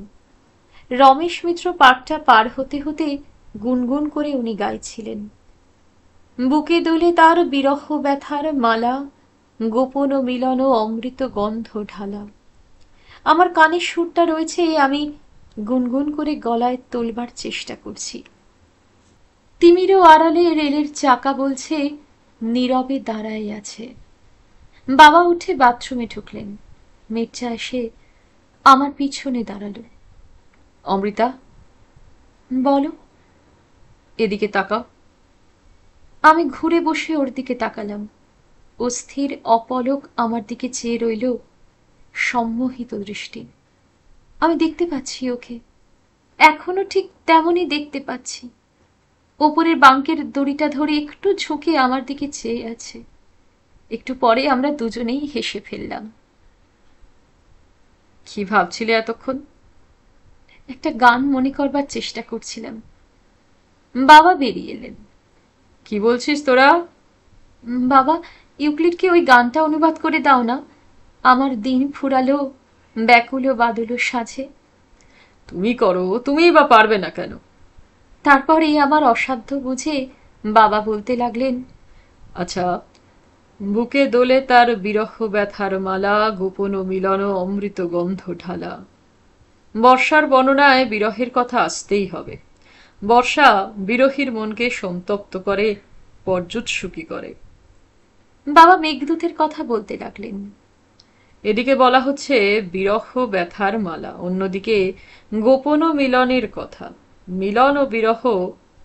রমেশ মিত্র পার্কটা পার হতে হতে গুনগুন করে উনি গাইছিলেন, বুকে দোলে তার বিরহ ব্যথার মালা, গোপন মিলন অমৃত গন্ধ ঢালা। আমার কানে সুরটা রয়েছে, আমি গুনগুন করে গলায় তোলবার চেষ্টা করছি। তিমিরও আড়ালে রেলের চাকা বলছে, নীরবে দাঁড়ায় আছে। বাবা উঠে বাথরুমে ঢুকলেন। মির্জা এসে আমার পিছনে দাঁড়ালো। অমৃতা, বলো। এদিকে তাকাও। আমি ঘুরে বসে ওর দিকে তাকালাম। অস্থির অপলক আমার দিকে চেয়ে রইল, সম্মোহিত দৃষ্টি। আমি দেখতে পাচ্ছি ওকে, এখনো ঠিক তেমনই দেখতে পাচ্ছি। ওপরের বাঙ্কের দড়িটা ধরে একটু ঝুঁকে আমার দিকে চেয়ে আছে। একটু পরে আমরা দুজনেই হেসে ফেললাম। কি ভাবছিলে এতক্ষণ? একটা গান মনে করবার চেষ্টা করছিলাম। বাবা বেরিয়ে এলেন। কি বলছিস তোরা? বাবা, ইউক্লিডকে ওই গানটা অনুবাদ করে দাও না। আমার দিন ফুরালো ব্যাকুল বাদল সাজে। তুমি করো, তুমিই বা পারবে না কেন? তারপরে আমার অসাধ্য বুঝে বাবা বলতে লাগলেন, আচ্ছা, বুকে দোলে তার বিরহ ব্যথার মালা, গোপন মিলন অমৃত গন্ধ ঢালা। বর্ষার বর্ণনায় বিরহের কথা আসতেই হবে। বর্ষা বিরহীর মনকে সন্তপ্ত করে, পর্যুৎসুকি করে। বাবা মেঘদূতের কথা বলতে লাগলেন। এদিকে বলা হচ্ছে বিরহ ব্যথার মালা, অন্যদিকে গোপন মিলনের কথা। মিলন ও বিরহ,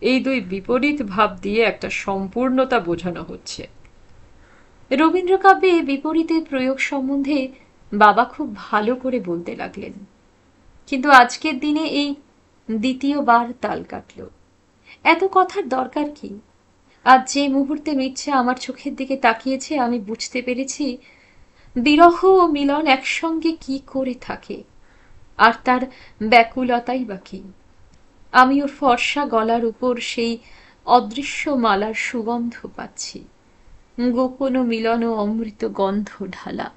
এই দুই বিপরীত ভাব দিয়ে একটা সম্পূর্ণতা বোঝানো হচ্ছে। রবীন্দ্রকাব্যে বিপরীতের প্রয়োগ সম্বন্ধে বাবা খুব ভালো করে বলতে লাগলেন। কিন্তু আজকের দিনে এই দ্বিতীয়বার তাল কাটল। এত কথার দরকার কি? আজ যে মুহূর্তে মিচ্ছে আমার চোখের দিকে তাকিয়েছে, আমি বুঝতে পেরেছি বিরহ ও মিলন একসঙ্গে কি করে থাকে, আর তার ব্যাকুলতাই বা কি। আমি ওর ফর্সা গলার উপর সেই অদৃশ্য মালার সুগন্ধ পাচ্ছি, গোপন মিলন ও অমৃত গন্ধ ঢালা।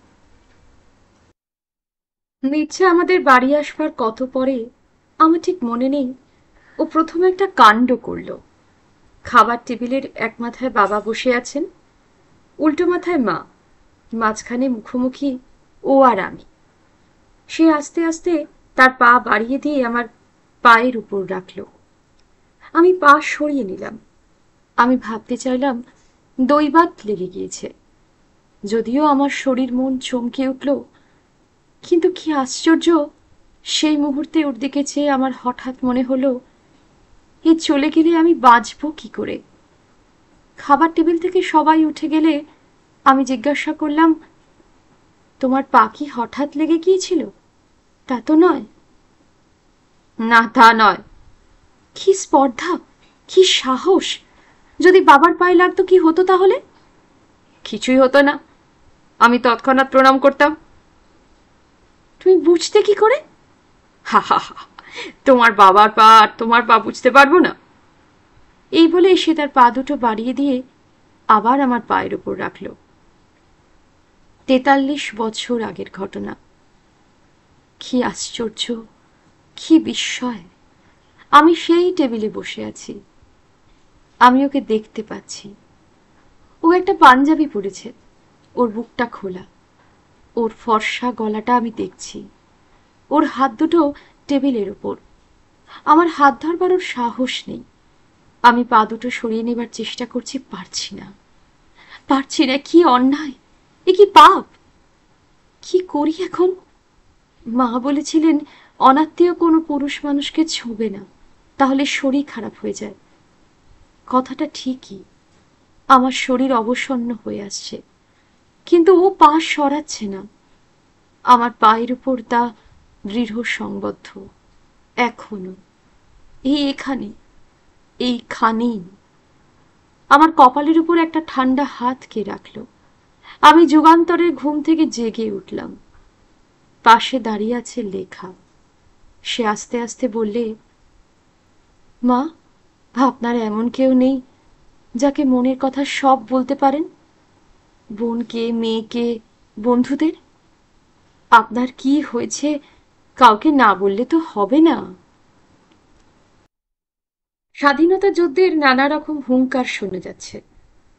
মির্জা আমাদের বাড়ি আসবার কত পরে আমার ঠিক মনে নেই, ও প্রথমে একটা কাণ্ড করল। খাবার টেবিলের এক মাথায় বাবা বসে আছেন, উল্টো মাথায় মা, মাঝখানে মুখোমুখি ও আর আমি। সে আস্তে আস্তে তার পা বাড়িয়ে দিয়ে আমার পায়ের উপর রাখল। আমি পা সরিয়ে নিলাম। আমি ভাবতে চাইলাম দৈবাত লেগে গিয়েছে, যদিও আমার শরীর মন চমকে উঠল। কিন্তু কি আশ্চর্য, সেই মুহূর্তে ওর দিকে চেয়ে আমার হঠাৎ মনে হলো, এ চলে গেলে আমি বাঁচব কি করে। খাবার টেবিল থেকে সবাই উঠে গেলে আমি জিজ্ঞাসা করলাম, তোমার পা কি হঠাৎ লেগে গিয়েছিল? তা তো নয়। না, তা নয়। কি স্পর্ধা, কি সাহস! যদি বাবার পায়ে লাগতো কি হতো তাহলে? কিছুই হতো না, আমি তৎক্ষণাৎ প্রণাম করতাম। তুমি বুঝতে কি করে? হা হা হা, তোমার বাবার পা আর তোমার পা বুঝতে পারবো না? এই বলে সে তার পা দুটো বাড়িয়ে দিয়ে আবার আমার পায়ের উপর রাখল। ৪৩ বছর আগের ঘটনা। কি আশ্চর্য, কি বিস্ময়! আমি সেই টেবিলে বসে আছি, আমি ওকে দেখতে পাচ্ছি। ও একটা পাঞ্জাবি পরেছে, ওর বুকটা খোলা, ওর ফর্সা গলাটা আমি দেখছি। ওর হাত দুটো টেবিলের ওপর। আমার হাত ধরবার ওর সাহস নেই। আমি পা দুটো সরিয়ে নেবার চেষ্টা করছি, পারছি না, পারছি না। কি অন্যায়, এ কি পাপ! কি করি এখন? মা বলেছিলেন অনাত্মীয় কোনো পুরুষ মানুষকে ছোঁবে না, তাহলে শরীর খারাপ হয়ে যায়। কথাটা ঠিকই। আমার শরীর অবসন্ন হয়ে আসছে, কিন্তু ও পা সরাচ্ছে না। আমার পায়ের উপর তা দৃঢ় সংবদ্ধ এখনো, এখানে, এইখানেই। আমার কপালের উপর একটা ঠান্ডা হাত কে রাখল। আমি যুগান্তরের ঘুম থেকে জেগে উঠলাম। পাশে দাঁড়িয়ে আছে লেখা। সে আস্তে আস্তে বললে, মা, আপনার এমন কেউ নেই যাকে মনের কথা সব বলতে পারেন? বোনকে, মেয়েকে, বন্ধুদের? আপনার কি হয়েছে কাউকে না বললে তো হবে না। স্বাধীনতা যুদ্ধের নানা রকম হুঙ্কার শোনা যাচ্ছে,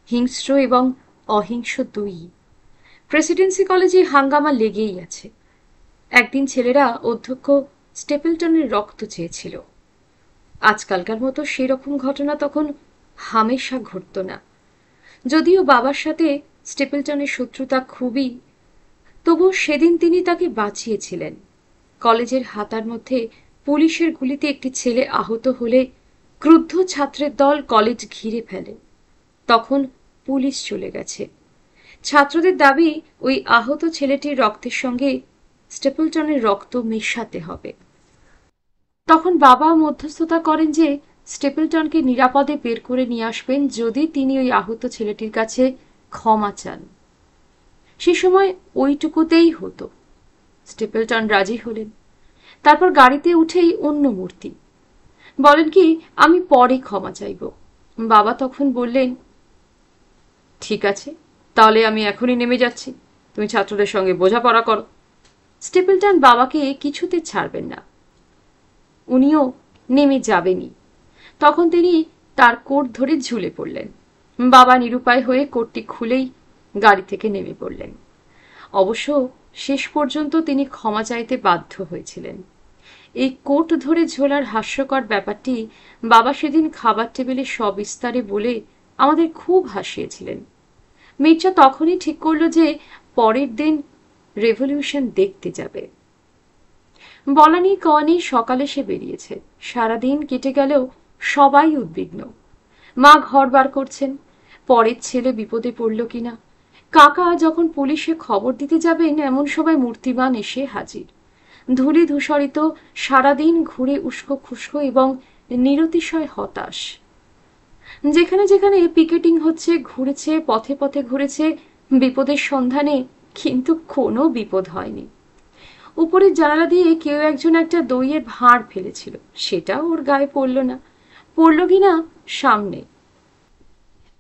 হিংস্র এবং অহিংস দুই। প্রেসিডেন্সি কলেজে হাঙ্গামা লেগেই আছে। একদিন ছেলেরা অধ্যক্ষ স্টেপলটনের রক্ত চেয়েছিল। আজকালকার মতো সেই রকম ঘটনা তখন হামেশা ঘটত না। যদিও বাবার সাথে স্টেপলটনের শত্রুতা খুবই, তবু সেদিন তিনি তাকে বাঁচিয়েছিলেন। কলেজের হাতার মধ্যে পুলিশের গুলিতে একটি ছেলে আহত হলে ক্রুদ্ধ ছাত্রের দল কলেজ ঘিরে ফেলে। তখন পুলিশ চলে গেছে। ছাত্রদের দাবি ওই আহত ছেলেটির রক্তের সঙ্গে স্টেপলটনের রক্ত মেশাতে হবে। তখন বাবা মধ্যস্থতা করেন যে স্টেপলটনকে নিরাপদে বের করে নিয়ে আসবেন যদি তিনি ওই আহত ছেলেটির কাছে ক্ষমা চান। সে সময় ওইটুকুতেই হতো। স্টেপলটন রাজি হলেন। তারপর গাড়িতে উঠেই অন্য মূর্তি বলেন কি, আমি পরে ক্ষমা চাইব। বাবা তখন বললেন, ঠিক আছে, তাহলে আমি এখনই নেমে যাচ্ছি, তুমি ছাত্রদের সঙ্গে বোঝাপড়া করো। স্টেপলটন বাবাকে কিছুতে ছাড়বেন না, উনিও নেমে যাবেনই। তখন তিনি তার কোট ধরে ঝুলে পড়লেন। বাবা নিরুপায় হয়ে কোটটি খুলেই গাড়ি থেকে নেমে পড়লেন। অবশ্য শেষ পর্যন্ত তিনি ক্ষমা চাইতে বাধ্য হয়েছিলেন। এই কোট ধরে ঝোলার হাস্যকর ব্যাপারটি বাবা সেদিন খাবার টেবিলে সবিস্তারে বলে আমাদের খুব হাসিয়েছিলেন। মির্জা তখনই ঠিক করল যে পরের দিন রেভলিউশন দেখতে যাবে। বলানি কওয়ানি সকালে সে বেরিয়েছে। সারাদিন কেটে গেলেও সবাই উদ্বিগ্ন। মা ঘর বার করছেন, পরের ছেলে বিপদে পড়ল কিনা। কাকা যখন পুলিশে খবর দিতে যাবেন এমন সময় মূর্তিমান এসে হাজির। ধূলি ধূসরিত, সারাদিন ঘুরে উস্কো খুস্কো এবং নিরতিশয় হতাশ। যেখানে যেখানে পিকেটিং হচ্ছে, ঘুরেছে, পথে পথে ঘুরেছে বিপদের সন্ধানে, কিন্তু কোনো বিপদ হয়নি। উপরের জানালা দিয়ে কেউ একজন একটা দইয়ের ভাঁড় ফেলেছিল, সেটাও ওর গায়ে পড়ল না। পড়ল কিনা সামনে।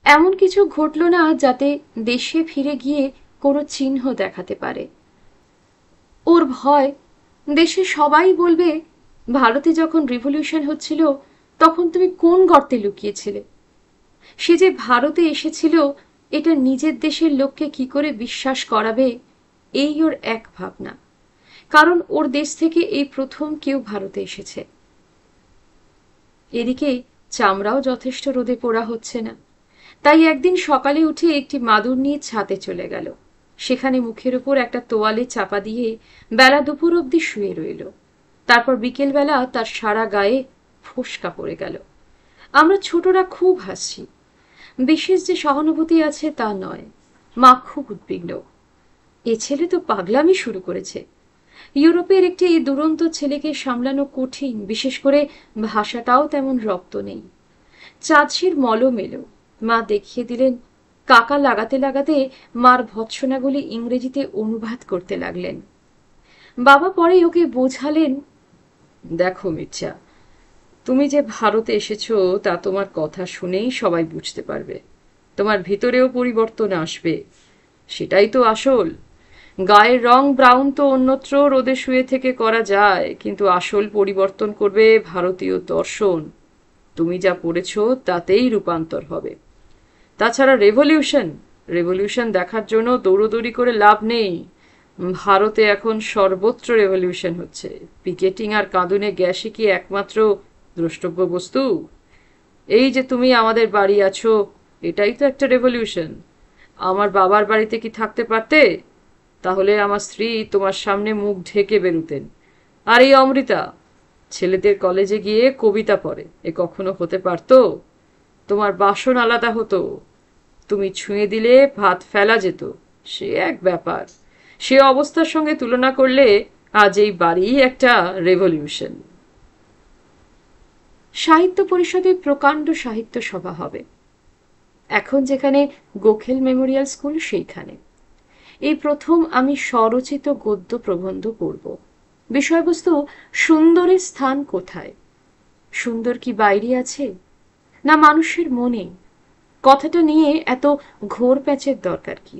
এমন কিছু ঘটল না যাতে দেশে ফিরে গিয়ে কোনো চিহ্ন দেখাতে পারে। ওর ভয় দেশে সবাই বলবে, ভারতে যখন রিভলিউশন হচ্ছিল তখন তুমি কোন গর্তে লুকিয়েছিলে। সে যে ভারতে এসেছিল এটা নিজের দেশের লোককে কি করে বিশ্বাস করাবে, এই ওর এক ভাবনা। কারণ ওর দেশ থেকে এই প্রথম কেউ ভারতে এসেছে। এদিকে চামড়াও যথেষ্ট রোদে পোড়া হচ্ছে না। তাই একদিন সকালে উঠে একটি মাদুর নিয়ে ছাদে চলে গেল। সেখানে মুখের উপর একটা তোয়ালে চাপা দিয়ে বেলা দুপুর অবধি শুয়ে রইল। তারপর বিকেলবেলা তার সারা গায়ে ফোস্কা পড়ে গেল। আমরা ছোটরা খুব হাসছি। বিশেষ যে সহানুভূতি আছে তা নয়। মা খুব উদ্বিগ্ন। এ ছেলে তো পাগলামি শুরু করেছে। ইউরোপের একটি দুরন্ত ছেলেকে সামলানো কঠিন, বিশেষ করে ভাষাটাও তেমন রপ্ত নেই। চাঁদশির মলম এলো। মা দেখিয়ে দিলেন। কাকা লাগাতে লাগাতে মার ভৎসনাগুলি ইংরেজিতে অনুবাদ করতে লাগলেন। বাবা পরে ওকে বোঝালেন, দেখো মির্জা, তুমি যে ভারতে এসেছো তা তোমার কথা শুনেই সবাই বুঝতে পারবে। তোমার ভিতরেও পরিবর্তন আসবে, সেটাই তো আসল। গায়ের রং ব্রাউন তো অন্যত্র রোদে শুয়ে থেকে করা যায়, কিন্তু আসল পরিবর্তন করবে ভারতীয় দর্শন। তুমি যা পড়েছ তাতেই রূপান্তর হবে। তাছাড়া রেভলিউশন দেখার জন্য দৌড়দৌড়ি করে লাভ নেই। ভারতে এখন সর্বত্র রেভলিউশন হচ্ছে। পিকেটিং আর কাঁদুনে গ্যাসই কি একমাত্র দ্রষ্টব্য বস্তু? এই যে তুমি আমাদের বাড়ি আছো, এটাই তো একটা রেভলিউশন। আমার বাবার বাড়িতে কি থাকতে পারতে? তাহলে আমার স্ত্রী তোমার সামনে মুখ ঢেকে বেরুতেন। আর এই অমৃতা ছেলেদের কলেজে গিয়ে কবিতা পড়ে, এ কখনো হতে পারতো? তোমার বাসন আলাদা হতো, তুমি ছুঁয়ে দিলে ভাত ফেলা যেত, সে এক ব্যাপার। সে অবস্থার সঙ্গে তুলনা করলে আজ এই বাড়ি একটা রেভলিউশন। সাহিত্য পরিষদে প্রকাণ্ড সাহিত্য সভা হবে। এখন যেখানে গোখেল মেমোরিয়াল স্কুল সেইখানে। এই প্রথম আমি স্বরচিত গদ্য প্রবন্ধ পড়ব। বিষয়বস্তু সুন্দরের স্থান কোথায়? সুন্দর কি বাইরে আছে না মানুষের মনে? কথাটা নিয়ে এত ঘোর প্যাচের দরকার কি?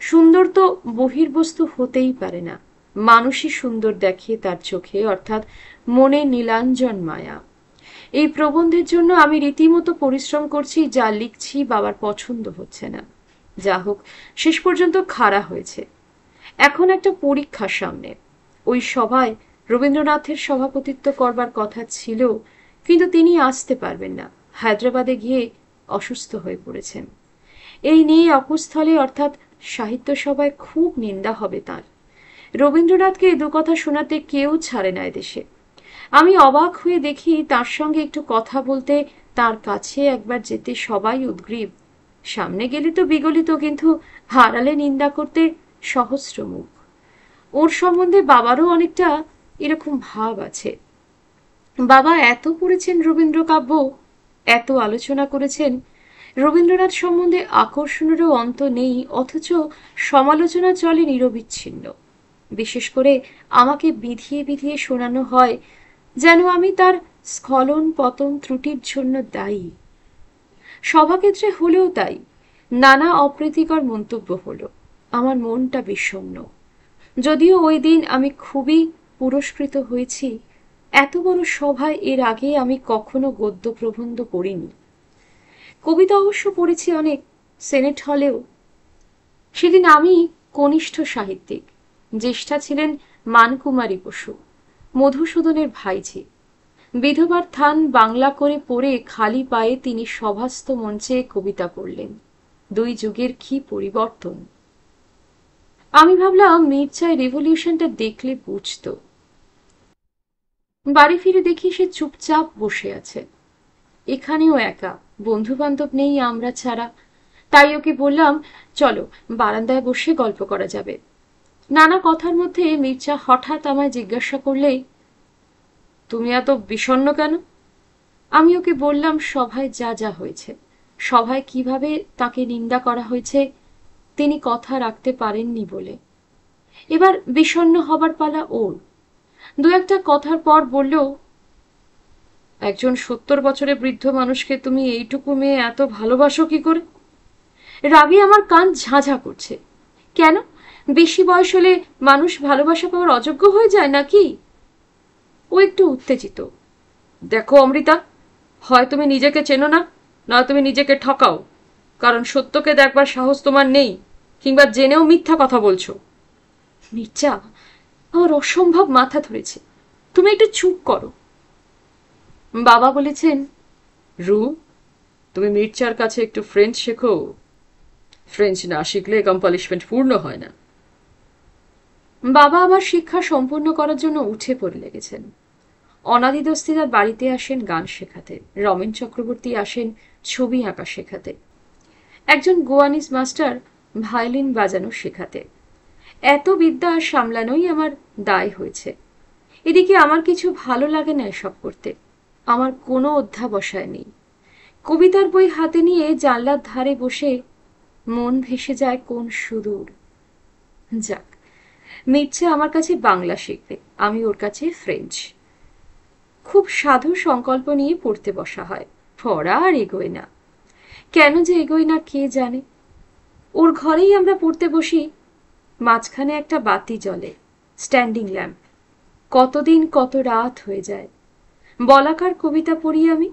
সুন্দর তো বহির্বস্তু হতেই পারে না। মানুষই সুন্দর দেখে তার চোখে, অর্থাৎ মনে নীলাঞ্জন মায়া। এই প্রবন্ধের জন্য আমি রীতিমতো পরিশ্রম করছি। যা লিখছি বাবার পছন্দ হচ্ছে না। যা হোক, শেষ পর্যন্ত খাড়া হয়েছে। এখন একটা পরীক্ষার সামনে। ওই সভায় রবীন্দ্রনাথের সভাপতিত্ব করবার কথা ছিল, কিন্তু তিনি আসতে পারবেন না। হায়দ্রাবাদে গিয়ে অসুস্থ হয়ে পড়েছেন। এই নিয়ে অকুস্থলে অর্থাৎ সাহিত্য সভায় খুব নিন্দা হবে তার। রবীন্দ্রনাথকে দু কথা শোনাতে কেউ ছাড়ে না দেশে। আমি অবাক হয়ে দেখি তার সঙ্গে একটু কথা বলতে, তার কাছে একবার যেতে সবাই উদ্গ্রীব। সামনে গেলে তো বিগলিত, কিন্তু হারালে নিন্দা করতে সহস্র মুখ। ওর সম্বন্ধে বাবারও অনেকটা এরকম ভাব আছে। বাবা এত পড়েছেন রবীন্দ্র কাব্য, এত আলোচনা করেছেন, রবীন্দ্রনাথ সম্বন্ধে আকর্ষণেরও অন্ত নেই, অথচ সমালোচনা চলে নিরবিচ্ছিন্ন। বিশেষ করে আমাকে বিধিয়ে বিধিয়ে শোনানো হয় যেন আমি তার স্খলন পতন ত্রুটির জন্য দায়ী। সভাক্ষেত্রে হলেও তাই, নানা অপ্রীতিকর মন্তব্য হলো। আমার মনটা বিষণ্ণ। যদিও ওই দিন আমি খুবই পুরস্কৃত হয়েছি। এত বড় সভায় এর আগে আমি কখনো গদ্য প্রবন্ধ পড়িনি। কবিতা অবশ্য পড়েছি অনেক, সেনেট হলেও। সেদিন আমি কনিষ্ঠ সাহিত্যিক, জ্যেষ্ঠা ছিলেন মানকুমারী বসু, মধুসূদনের ভাইঝি। বিধবার থান বাংলা করে পড়ে খালি পায়ে তিনি সভাস্থ মঞ্চে কবিতা পড়লেন। দুই যুগের কি পরিবর্তন! আমি ভাবলাম মির্জায় রেভলিউশনটা দেখলে বুঝত। বাড়ি ফিরে দেখি সে চুপচাপ বসে আছে। এখানেও একা, বন্ধু বান্ধব নেই আমরা ছাড়া। তাই ওকে বললাম, চলো বারান্দায় বসে গল্প করা যাবে। নানা কথার মধ্যে মির্জা হঠাৎ আমায় জিজ্ঞাসা করলে, তুমি এত বিষণ্ণ কেন? আমি ওকে বললাম সভায় যা যা হয়েছে, সভায় কিভাবে তাকে নিন্দা করা হয়েছে, তিনি কথা রাখতে পারেননি বলে। এবার বিষণ্ণ হবার পালা ওর। দু একটা কথার পর বলল, একজন 70 বছরের বৃদ্ধ মানুষকে তুমি এইটুকু মেয়ে এত ভালোবাসো কি করে? রাগে আমার কান ঝাঁঝা করছে। কেন, বেশি বয়স হলে মানুষ ভালোবাসা পাওয়ার অযোগ্য হয়ে যায় নাকি? ও একটু উত্তেজিত। দেখো অমৃতা, হয় তুমি নিজেকে চেনো না, নয় তুমি নিজেকে ঠকাও। কারণ সত্যকে দেখবার সাহস তোমার নেই, কিংবা জেনেও মিথ্যা কথা বলছো। মির্জা, আমার অসম্ভব মাথা ধরেছে, তুমি একটু চুপ করো। বাবা বলেছেন, রু, তুমি মির্জার কাছে একটু ফ্রেঞ্চ শেখো। ফ্রেঞ্চ না শিখলে কম্পালিশমেন্ট পূর্ণ হয় না। বাবা আমার শিক্ষা সম্পূর্ণ করার জন্য উঠে পড়ে লেগেছেন। অনাদি দস্তিদার বাড়িতে আসেন গান শেখাতে, রমেন চক্রবর্তী আসেন ছবি আঁকা শেখাতে, একজন গোয়ানিজ মাস্টার ভায়োলিন বাজানো শেখাতে। এত বিদ্যা সামলানোই আমার দায় হয়েছে। এদিকে আমার কিছু ভালো লাগে না এসব করতে। আমার কোনো অধ্যাবসায় নেই। কবিতার বই হাতে নিয়ে জানলার ধারে বসে মন ভেসে যায় কোন সুদূর। যাক, মির্জা আমার কাছে বাংলা শিখবে, আমি ওর কাছে ফ্রেঞ্চ। খুব সাধু সংকল্প নিয়ে পড়তে বসা হয়। পড়া আর এগোয় না। কেন যে এগোয় না কে জানে। ওর ঘরেই আমরা পড়তে বসি। মাঝখানে একটা বাতি জ্বলে, স্ট্যান্ডিং ল্যাম্প। কতদিন কত রাত হয়ে যায়। বলাকার কবিতা পড়ি আমি।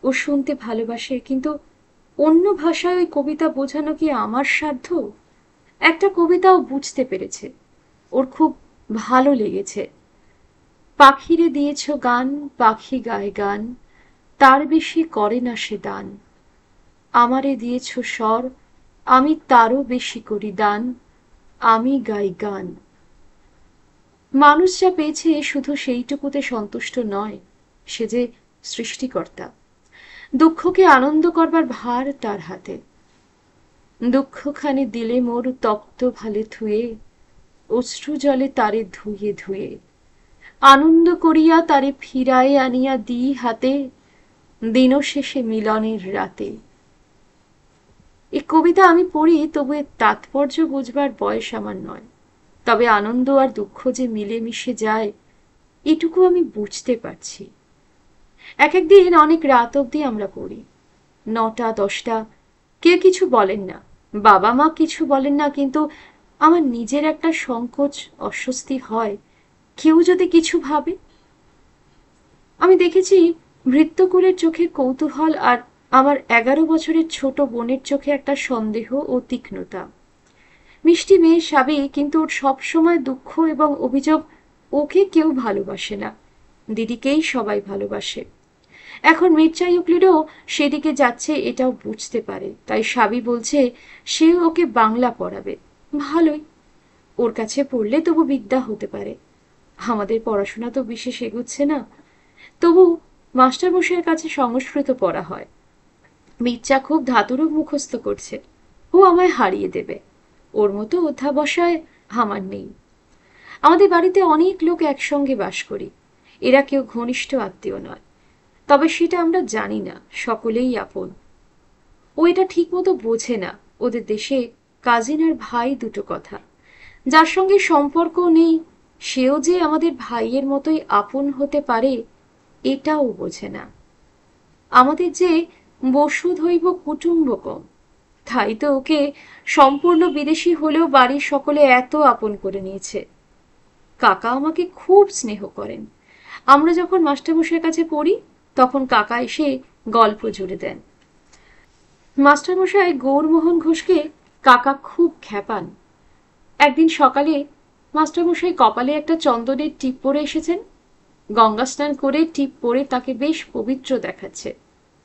ও শুনতে ভালোবাসে, কিন্তু অন্য ভাষায় ওই কবিতা বোঝানো কি আমার সাধ্য? একটা কবিতাও বুঝতে পেরেছে, ওর খুব ভালো লেগেছে। পাখিরে দিয়েছ গান, পাখি গায় গান, তার বেশি করে না সে দান। আমারে দিয়েছ স্বর, আমি তারও বেশি করি দান, আমি গাই গান। মানুষ যা পেয়েছে শুধু সেইটুকুতে সন্তুষ্ট নয়, সে যে সৃষ্টিকর্তা। দুঃখকে আনন্দ করবার ভার তার হাতে। দুঃখখানি দিলে মোর তপ্ত ভালে ধুয়ে, অশ্রু জলে তারে ধুয়ে ধুয়ে, আনন্দ করিয়া তারে ফিরায়ে আনিয়া দিই হাতে, দিনশেষে মিলনের রাতে। এই কবিতা আমি পড়ি, তবু এর তাৎপর্য বুঝবার বয়স আমার নয়। তবে আনন্দ আর দুঃখ যে মিলে মিশে যায়, এটুকু আমি বুঝতে পারছি। এক একদিন অনেক রাত অবধি আমরা পড়ি, 9টা 10টা। কেউ কিছু বলেন না, বাবা মা কিছু বলেন না, কিন্তু আমার নিজের একটা সংকোচ অস্বস্তি হয়, কেউ যদি কিছু ভাবে। আমি দেখেছি ভৃত্যকুলের চোখে কৌতূহল, আর আমার 11 বছরের ছোট বোনের চোখে একটা সন্দেহ ও তীক্ষ্ণতা। মিষ্টি মেয়ে স্বাভাবিক, কিন্তু ওর সবসময় দুঃখ এবং অভিযোগ। ওকে কেউ ভালোবাসে না, দিদিকেই সবাই ভালোবাসে। এখন মির্জা ইউক্লিডও সেদিকে যাচ্ছে এটাও বুঝতে পারে, তাই সাবি বলছে সে ওকে বাংলা পড়াবে। ভালোই, ওর কাছে পড়লে তবু বিদ্যা হতে পারে। আমাদের পড়াশোনা তো বিশেষ এগুচ্ছে না, তবু মাস্টারমশাইয়ের কাছে সংস্কৃত পড়া হয়। মির্জা খুব ধাতুরও মুখস্থ করছে, ও আমায় হারিয়ে দেবে। ওর মতো অধ্যাবসায় আমার নেই। আমাদের বাড়িতে অনেক লোক একসঙ্গে বাস করি, এরা কেউ ঘনিষ্ঠ আত্মীয় নয়, তবে সেটা আমরা জানি না সকলেই আপন। ও এটা ঠিক মতো বোঝে না, ওদের দেশে কাজিন আর ভাই দুটো কথা। যার সঙ্গে সম্পর্ক নেই সেও যে আমাদের ভাইয়ের মতোই আপন হতে পারে এটাও বোঝে না। আমাদের যে বসুধৈব কুটুম্বকম, তাই তো ওকে সম্পূর্ণ বিদেশি হলেও বাড়ির সকলে এত আপন করে নিয়েছে। কাকা আমাকে খুব স্নেহ করেন। আমরা যখন মাস্টারমশাইয়ের কাছে পড়ি তখন কাকা এসে গল্প জুড়ে দেন। মাস্টারমশাই গৌরমোহন ঘোষকে কাকা খুব খ্যাপান। একদিন সকালে মাস্টারমশাই কপালে একটা চন্দনের টিপ পরে এসেছেন। গঙ্গা স্নান করে টিপ পরে তাকে বেশ পবিত্র দেখাচ্ছে।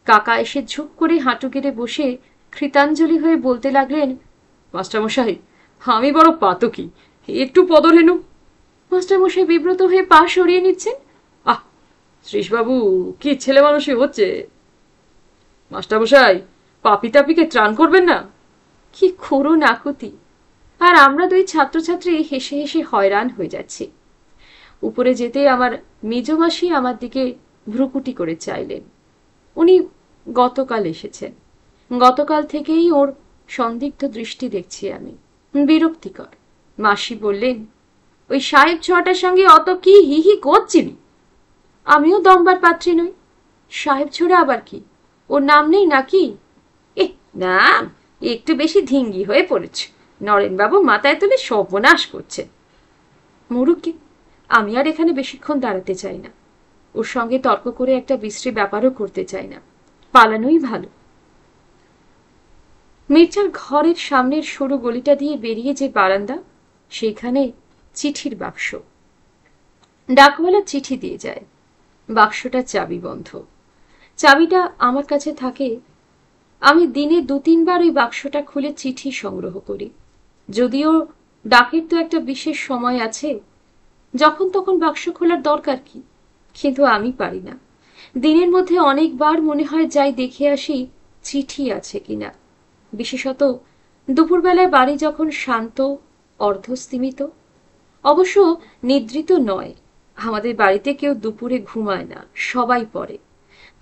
কাকা এসে ঝুপ করে হাঁটু গেড়ে বসে কৃতাঞ্জলি হয়ে বলতে লাগলেন, মাস্টারমশাই, আমি বড় পাতকি, একটু পদরেণু। মাস্টারমশাই বিব্রত হয়ে পা সরিয়ে নিচ্ছেন। আহ, শ্রীশবাবু কি ছেলে মানুষই হচ্ছে! মাস্টারমশাই, পাপি তাপিকে ত্রাণ করবেন না? কি করুণ আকুতি! আর আমরা দুই ছাত্রছাত্রী হেসে হেসে হয়রান হয়ে যাচ্ছি। উপরে যেতে আমার মেজমাসি আমার দিকে ভ্রুকুটি করে চাইলেন। উনি গতকাল এসেছেন। গতকাল থেকেই ওর সন্দিগ্ধ দৃষ্টি দেখছি আমি, বিরক্তিকর। মাসি বললেন, ওই সাহেব ছোয়াটার সঙ্গে অত কি হি হি করছিলি? আমিও দমবার পাত্রী নই। সাহেব ছোড়া আবার কি? ওর নাম নেই নাকি? নাম একটু বেশি ধিঙ্গি হয়ে পড়েছে। নরেনবাবু মাথায় তুলে সর্বনাশ করছে। মুরুকি, আমি আর এখানে বেশিক্ষণ দাঁড়াতে চাই না। ওর সঙ্গে তর্ক করে একটা বিশ্রী ব্যাপারও করতে চাই না, পালানোই ভালো। মির্জার ঘরের সামনের সরু গলিটা দিয়ে বেরিয়ে যে বারান্দা, সেখানে চিঠির বাক্স। ডাকওয়ালা চিঠি দিয়ে যায়, বাক্সটা চাবি বন্ধ। চাবিটা আমার কাছে থাকে। আমি দিনে 2-3 বার ওই বাক্সটা খুলে চিঠি সংগ্রহ করি। যদিও ডাকের তো একটা বিশেষ সময় আছে, যখন তখন বাক্স খোলার দরকার কি, কিন্তু আমি পারি না। দিনের মধ্যে অনেকবার মনে হয় যাই দেখে আসি চিঠি আছে কিনা। বিশেষত দুপুরবেলায় বাড়ি যখন শান্ত অর্ধস্তিমিত, অবশ্য নিদ্রিত নয়, আমাদের বাড়িতে কেউ দুপুরে ঘুমায় না, সবাই পড়ে।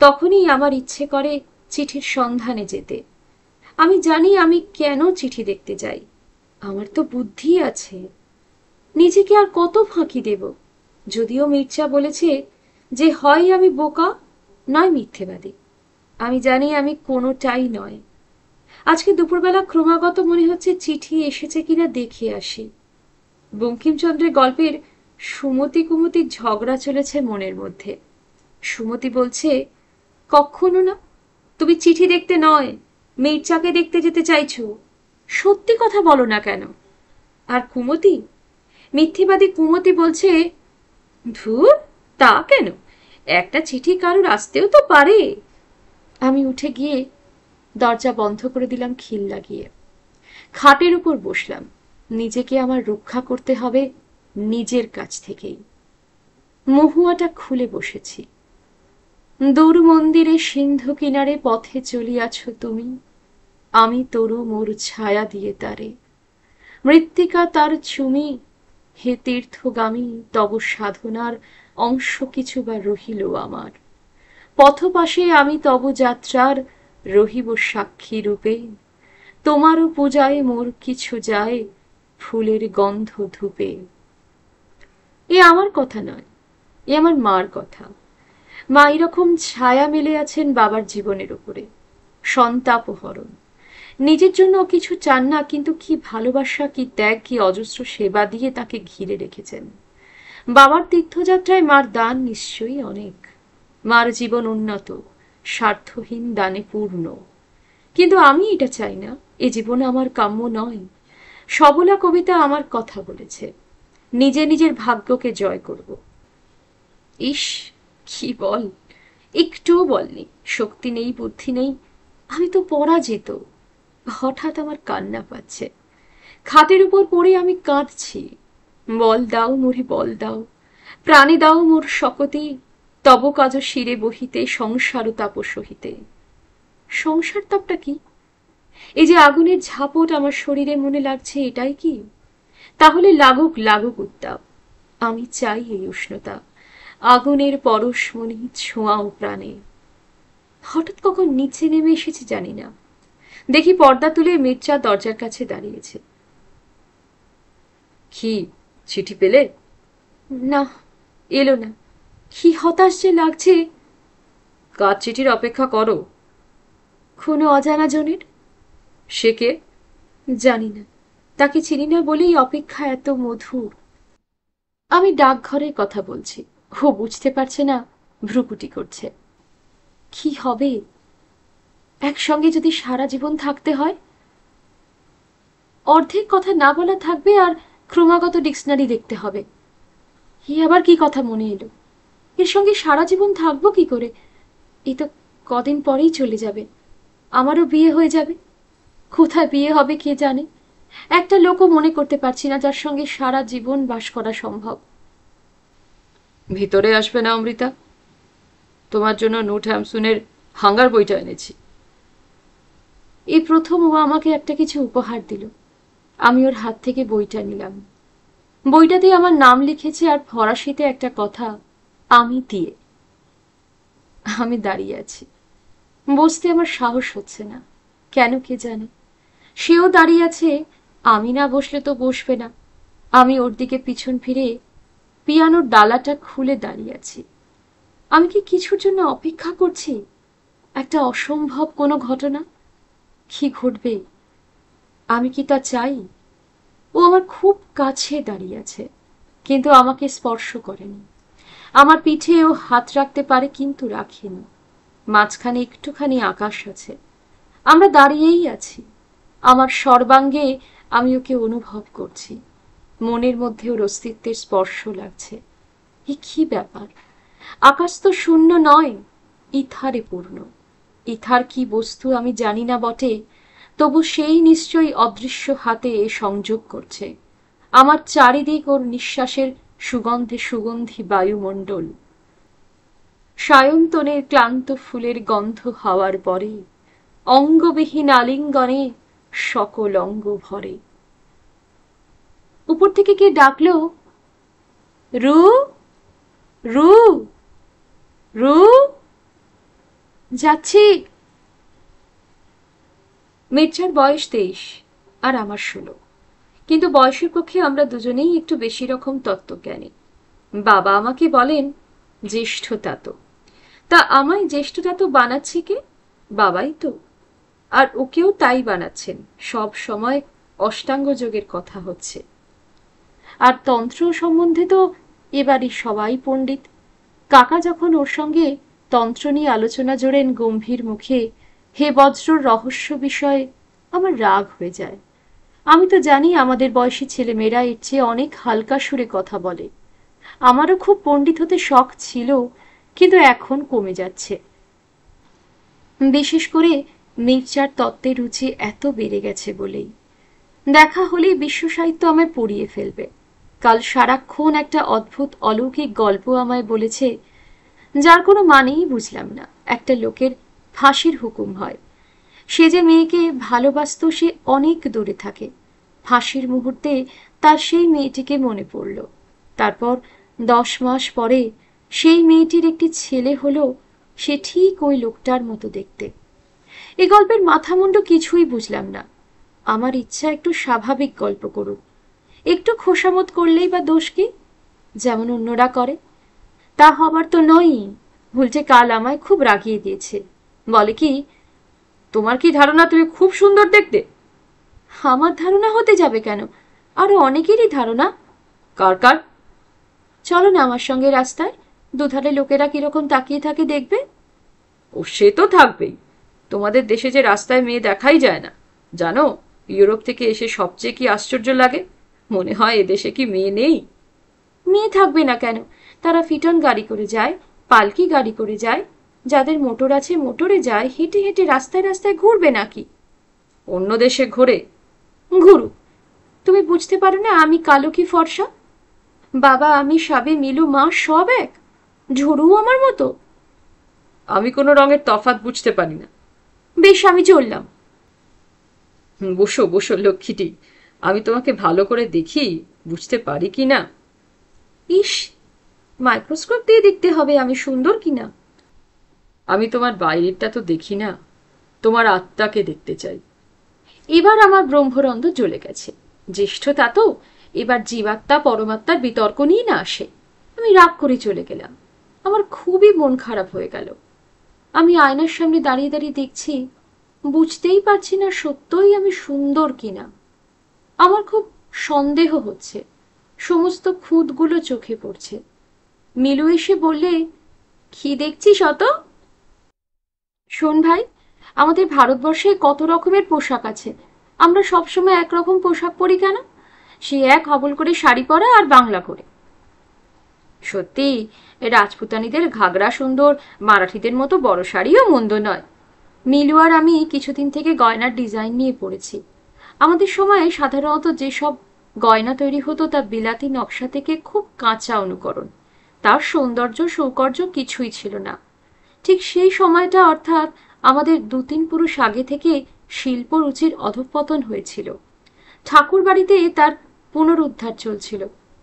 তখনই আমার ইচ্ছে করে চিঠির সন্ধানে যেতে। আমি জানি আমি কেন চিঠি দেখতে যাই। আমার তো বুদ্ধি আছে, নিজেকে আর কত ফাঁকি দেব। যদিও মির্জা বলেছে যে হয় আমি বোকা নয় মিথ্যেবাদী। আমি জানি আমি কোনোটাই নয়। আজকে দুপুরবেলা ক্রমাগত মনে হচ্ছে চিঠি এসেছে কিনা দেখে আসি। বঙ্কিমচন্দ্রের গল্পের সুমতি কুমতির ঝগড়া চলেছে মনের মধ্যে। সুমতি বলছে, কখনো না, তুমি চিঠি দেখতে নয় মির্জাকে দেখতে যেতে চাইছো, সত্যি কথা বলো না কেন? আর কুমতি, মিথ্যেবাদী কুমতি বলছে, ধুর, তা কেন, একটা চিঠি কারোর আসতেও তো পারে। আমি উঠে গিয়ে দরজা বন্ধ করে দিলাম খিল লাগিয়ে। খাটের উপর বসলাম। নিজেকে আমার রক্ষা করতে হবে নিজের কাছ থেকেই। মহুয়াটা খুলে বসেছি। দূর মন্দিরে সিন্ধু কিনারে পথে চলিয়াছ তুমি, আমি তরু মোর ছায়া দিয়ে তারে। মৃত্তিকা তার চুমি, হে তীর্থগামী তব সাধনার অংশ কিছু বা রহিল আমার। পথপাশে আমি তব যাত্রার রহিব সাক্ষী রূপে। তোমারও পূজায় মোর কিছু যায় ফুলের গন্ধ ধূপে। এ আমার কথা নয়, এ আমার মার কথা। মা এরকম ছায়া মেলে আছেন বাবার জীবনের উপরে, সন্তাপহরণ। নিজের জন্য কিছু চান না, কিন্তু কি ভালোবাসা, কি ত্যাগ, কি অজস্র সেবা দিয়ে তাকে ঘিরে রেখেছেন। বাবার তীর্থযাত্রায় মার দান নিশ্চয়ই অনেক। মার জীবন উন্নত, স্বার্থহীন দানে পূর্ণ। কিন্তু আমি এটা চাই না, এ জীবন আমার কাম্য নয়। সবলা কবিতা আমার কথা বলেছে, নিজে নিজের ভাগ্যকে জয় করব। ইস, কি বল! একটুও বলনি শক্তি নেই, বুদ্ধি নেই, আমি তো পরাজিত। হঠাৎ আমার কান্না পাচ্ছে, খাটের উপর পড়ে আমি কাঁদছি। বল দাও মোরে বল দাও, প্রাণে দাও মোর শকতি, তব কাজ শিরে বহিতে সংসার তাপ সহিতে। সংসার তাপটা কি? এই যে আগুনের ঝাপট আমার শরীরে মনে লাগছে, এটাই কি? তাহলে লাগুক লাগুক উত্তাপ, আমি চাই এই উষ্ণতা, আগুনের পরশমণি ছোঁয়াও প্রাণে। হঠাৎ কখন নিচে নেমে এসেছি জানি না, দেখি পর্দা তুলে মির্জা দরজার কাছে দাঁড়িয়েছে। কি চিঠি পেলে? না, এলো না। কি হতাশ যে লাগছে। কার চিঠির অপেক্ষা করো? কোনো অজানা জনের। সে কে? জানি না, তাকে চিনি না বলেই অপেক্ষা এত মধুর। আমি ডাকঘরের কথা বলছি, ও বুঝতে পারছে না, ভ্রুকুটি করছে। কি হবে একসঙ্গে যদি সারা জীবন থাকতে হয়? অর্ধেক কথা না বলা থাকবে আর ক্রমাগত ডিকশনারি দেখতে হবে। আবার কি কথা মনে এলো? এর সঙ্গে সারা জীবন থাকবো কি করে? এই তো কদিন পরেই চলে যাবে, আমারও বিয়ে হয়ে যাবে। কোথায় বিয়ে হবে কে জানে। একটা লোকও মনে করতে পারছি না যার সঙ্গে সারা জীবন বাস করা সম্ভব। ভিতরে আসবে না অমৃতা? তোমার জন্য নোট হ্যামসুনের হাঙ্গার বইটা এনেছি। এই প্রথম ও আমাকে একটা কিছু উপহার দিল। আমি ওর হাত থেকে বইটা নিলাম। বইটাতে আমার নাম লিখেছে আর ফরাসিতে একটা কথা, আমি দিয়ে। আমি দাঁড়িয়ে আছি, বসতে আমার সাহস হচ্ছে না, কেন কে জানে। সেও দাঁড়িয়ে আছে, আমি না বসলে তো বসবে না। আমি ওর দিকে পিছন ফিরে পিয়ানোর ডালাটা খুলে দাঁড়িয়ে আছি। আমি কি কিছুর জন্য অপেক্ষা করছি? একটা অসম্ভব কোনো ঘটনা? কি ঘটবে আমি কি তা চাই? ও আমার খুব কাছে দাঁড়িয়ে আছে, কিন্তু আমাকে স্পর্শ করেনি। আমার পিঠে ও হাত রাখতে পারে কিন্তু রাখেনি। মাঝখানে একটুখানি আকাশ আছে, আমরা দাঁড়িয়েই আছি। আমার সর্বাঙ্গে আমি ওকে অনুভব করছি, মনের মধ্যে ওর অস্তিত্বের স্পর্শ লাগছে। এ কি ব্যাপার? আকাশ তো শূন্য নয়, ইথারে পূর্ণ। ইথার কি বস্তু আমি জানি না বটে, তবু সেই নিশ্চয়ই অদৃশ্য হাতে সংযোগ করছে। আমার চারিদিক ওর নিঃশ্বাসের সুগন্ধে সুগন্ধি বায়ুমণ্ডল। সায়ন্তনের ক্লান্ত ফুলের গন্ধ হওয়ার পরে অঙ্গবিহীন আলিঙ্গনে সকল অঙ্গ ভরে। উপর থেকে কে ডাকলো, রু রু রু। যাচ্ছি। মির্জার বয়স 23 আর আমার 16, কিন্তু বয়সের পক্ষে আমরা দুজনেই একটু বেশি রকম তত্ত্বজ্ঞানী। বাবা আমাকে বলেন জ্যেষ্ঠতাতো। তা আমায় জ্যেষ্ঠতাতো বানাচ্ছে কে? বাবাই তো। আর ওকেও তাই বানাচ্ছেন, সব সময় অষ্টাঙ্গ যোগের কথা হচ্ছে। আর তন্ত্র সম্বন্ধে তো এবারই সবাই পণ্ডিত। কাকা যখন ওর সঙ্গে তন্ত্র নিয়ে আলোচনা জোড়েন গম্ভীর মুখে, হে বজ্রর রহস্য বিষয়ে, আমার রাগ হয়ে যায়। আমি তো জানি আমাদের বয়সী ছেলেমেয়েরা এর চেয়ে অনেক হালকা সুরে কথা বলে। আমারও খুব পণ্ডিত হতে শখ ছিল, কিন্তু এখন কমে যাচ্ছে। বিশেষ করে মির্জার তত্ত্বের রুচি এত বেড়ে গেছে বলেই। দেখা হলেই বিশ্ব সাহিত্য আমায় পড়িয়ে ফেলবে। কাল সারাক্ষণ একটা অদ্ভুত অলৌকিক গল্প আমায় বলেছে, যার কোনো মানেই বুঝলাম না। একটা লোকের ফাঁসির হুকুম হয়, সে যে মেয়েকে ভালোবাসত সে অনেক দূরে থাকে। ফাঁসির মুহূর্তে তার সেই মেয়েটিকে মনে পড়ল। তারপর 10 মাস পরে সেই মেয়েটির একটি ছেলে হলো, সে ঠিক ওই লোকটার মতো দেখতে। এই গল্পের মাথামুন্ডু কিছুই বুঝলাম না। আমার ইচ্ছা একটু স্বাভাবিক গল্প করুক, একটু খোশামত করলেই বা দোষ কি, যেমন অন্যরা করে। তা হবার তো নয়ই। উল্টে কাল আমায় খুব রাগিয়ে দিয়েছে। বলে কি, তোমার কি ধারণা তুমি খুব সুন্দর দেখতে? আমার ধারণা হতে যাবে কেন, আরো অনেকেরই ধারণা। কার কার? চলো না আমার সঙ্গে রাস্তায়, দুধারে লোকেরা কিরকম তাকিয়ে থাকে দেখবে। ও সে তো থাকবেই। তোমাদের দেশে যে রাস্তায় মেয়ে দেখাই যায় না, জানো ইউরোপ থেকে এসে সবচেয়ে কি আশ্চর্য লাগে, মনে হয় এদেশে কি মেয়ে নেই। মেয়ে থাকবে না কেন, তারা ফিটন গাড়ি করে যায়, পালকি গাড়ি করে যায়। যাদের মোটর আছে মোটরে যায়, হেঁটে হেঁটে রাস্তায় রাস্তায় ঘুরবে নাকি? অন্য দেশে ঘোরে? ঘুরুক, তুমি বুঝতে পারো না আমি কালো কি ফর্সা? বাবা আমি সাবে মিলু মা সব এক, ঝুড়ু আমার মতো। আমি কোনো রঙের তফাৎ বুঝতে পারি না। বেশ আমি চললাম। বসো বসো লক্ষ্মীটি, আমি তোমাকে ভালো করে দেখি, বুঝতে পারি কি না। ইস, মাইক্রোস্কোপ দিয়ে দেখতে হবে আমি সুন্দর কিনা। আমি তোমার বাইরেরটা তো দেখি না, তোমার আত্মাকে দেখতে চাই। এবার আমার ব্রহ্মরন্ধ জ্বলে গেছে। জ্যেষ্ঠতা তো, এবার জীবাত্মা পরমাত্মার বিতর্ক নিয়ে না আসে। আমি রাগ করে চলে গেলাম। আমার খুবই মন খারাপ হয়ে গেল। আমি আয়নার সামনে দাঁড়িয়ে দাঁড়িয়ে দেখছি, বুঝতেই পারছি না সত্যই আমি সুন্দর কিনা। আমার খুব সন্দেহ হচ্ছে, সমস্ত খুঁতগুলো চোখে পড়ছে। মিলু এসে বললে, কি দেখছিস অত? শোন ভাই, আমাদের ভারতবর্ষে কত রকমের পোশাক আছে, আমরা সবসময় একরকম পোশাক পরি কেন? সে এক হবল করে শাড়ি পরা আর বাংলা করে। সত্যি রাজপুতানীদের ঘাগরা সুন্দর, মারাঠিদের মতো বড় শাড়িও মন্দ নয়। মিলু আর আমি কিছুদিন থেকে গয়নার ডিজাইন নিয়ে পড়েছি। আমাদের সময়ে সাধারণত যেসব গয়না তৈরি হতো তা বিলাতি নকশা থেকে খুব কাঁচা অনুকরণ, তার সৌন্দর্য সৌকর্য কিছুই ছিল না। ঠিক সেই সময়টা, অর্থাৎ আমাদের ২-৩ পুরুষ আগে থেকে শিল্প রুচির অধঃপতন হয়েছিল। ঠাকুর বাড়িতে তার পুনরুদ্ধার চলছিল।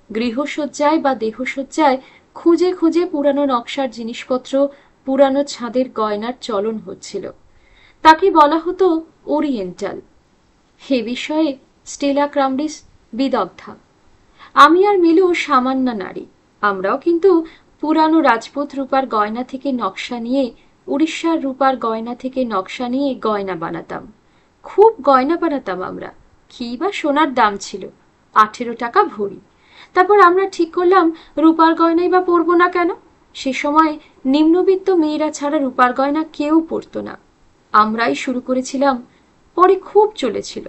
গৃহসজ্জায় বা দেহসজ্জায় খুঁজে খুঁজে পুরানো নকশার জিনিসপত্র, পুরানো ছাদের গয়নার চলন হচ্ছিল। তাকে বলা হতো ওরিয়েন্টাল। এ বিষয়ে স্টেলা ক্রামডিস বিদগ্ধা। আমি আর মিলু সামান্য নারী, আমরাও কিন্তু পুরানো রাজপুত রূপার গয়না থেকে নকশা নিয়ে, উড়িষ্যার রূপার গয়না থেকে নকশা নিয়ে গয়না বানাতাম। খুব গয়না বানাতাম আমরা। কি বা সোনার দাম ছিল, 18 টাকা ভরি। তারপর আমরা ঠিক করলাম রূপার গয়নাই বা পরবো না কেন। সে সময় নিম্নবিত্ত মেয়েরা ছাড়া রূপার গয়না কেউ পরতো না, আমরাই শুরু করেছিলাম। পরে খুব চলেছিল।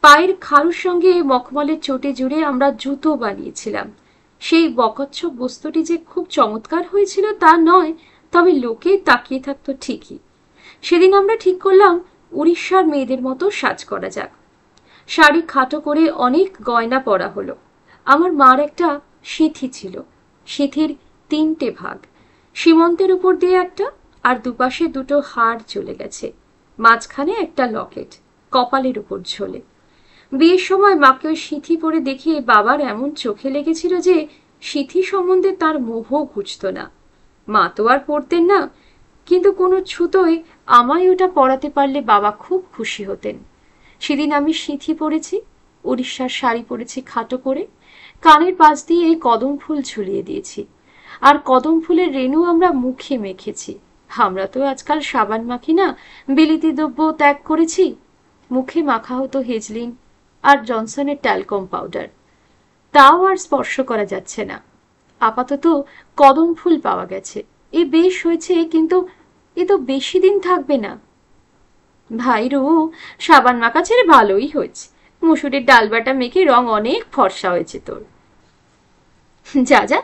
পায়ের খাড়ুর সঙ্গে মখমলের চোটে জুড়ে আমরা জুতো বানিয়েছিলাম। সেই বকচ্ছপ বস্তুটি যে খুব চমৎকার হয়েছিল তা নয়, তবে লোকে তাকিয়ে থাকতো ঠিকই। সেদিন আমরা ঠিক করলাম উড়িষ্যার মেয়েদের মতো সাজ করা যাক। শাড়ি খাটো করে অনেক গয়না পরা হলো। আমার মার একটা সিথি ছিল, সিথির 3টে ভাগ, সীমন্তের উপর দিয়ে একটা, আর দুপাশে 2টো হার চলে গেছে, মাঝখানে একটা লকেট কপালের উপর ঝোলে। বিয়ের সময় মাকে ওই সিথি পরে দেখিয়ে বাবার এমন চোখে লেগেছিল যে সিথি সম্বন্ধে তার মোহ ঘুচত না। মা তো আর পড়তেন না, কিন্তু কোনো ছুতোয় আমায় ওটা পরাতে পারলে বাবা খুব খুশি হতেন। সেদিন আমি সিথি পরেছি, উড়িষ্যার শাড়ি পরেছি খাটো করে, কানের পাশ দিয়ে কদম ফুল ঝুলিয়ে দিয়েছি, আর কদম ফুলের রেণু আমরা মুখে মেখেছি। আমরা তো আজকাল সাবান মাখি না, বিলিতি দ্রব্য ত্যাগ করেছি। মুখে মাখা হতো হেজলিন আর জনসনের ট্যালকম পাউডার, তাও আর স্পর্শ করা যাচ্ছে না। আপাতত কদম ফুল পাওয়া গেছে, এ বেশ হয়েছে, কিন্তু এ তো বেশি দিন থাকবে না। ভাই রু, সাবান মাখা ছেড়ে ভালোই হয়েছে, মুসুরির ডাল বাটা মেখে রং অনেক ফর্সা হয়েছে তোর। যা যা,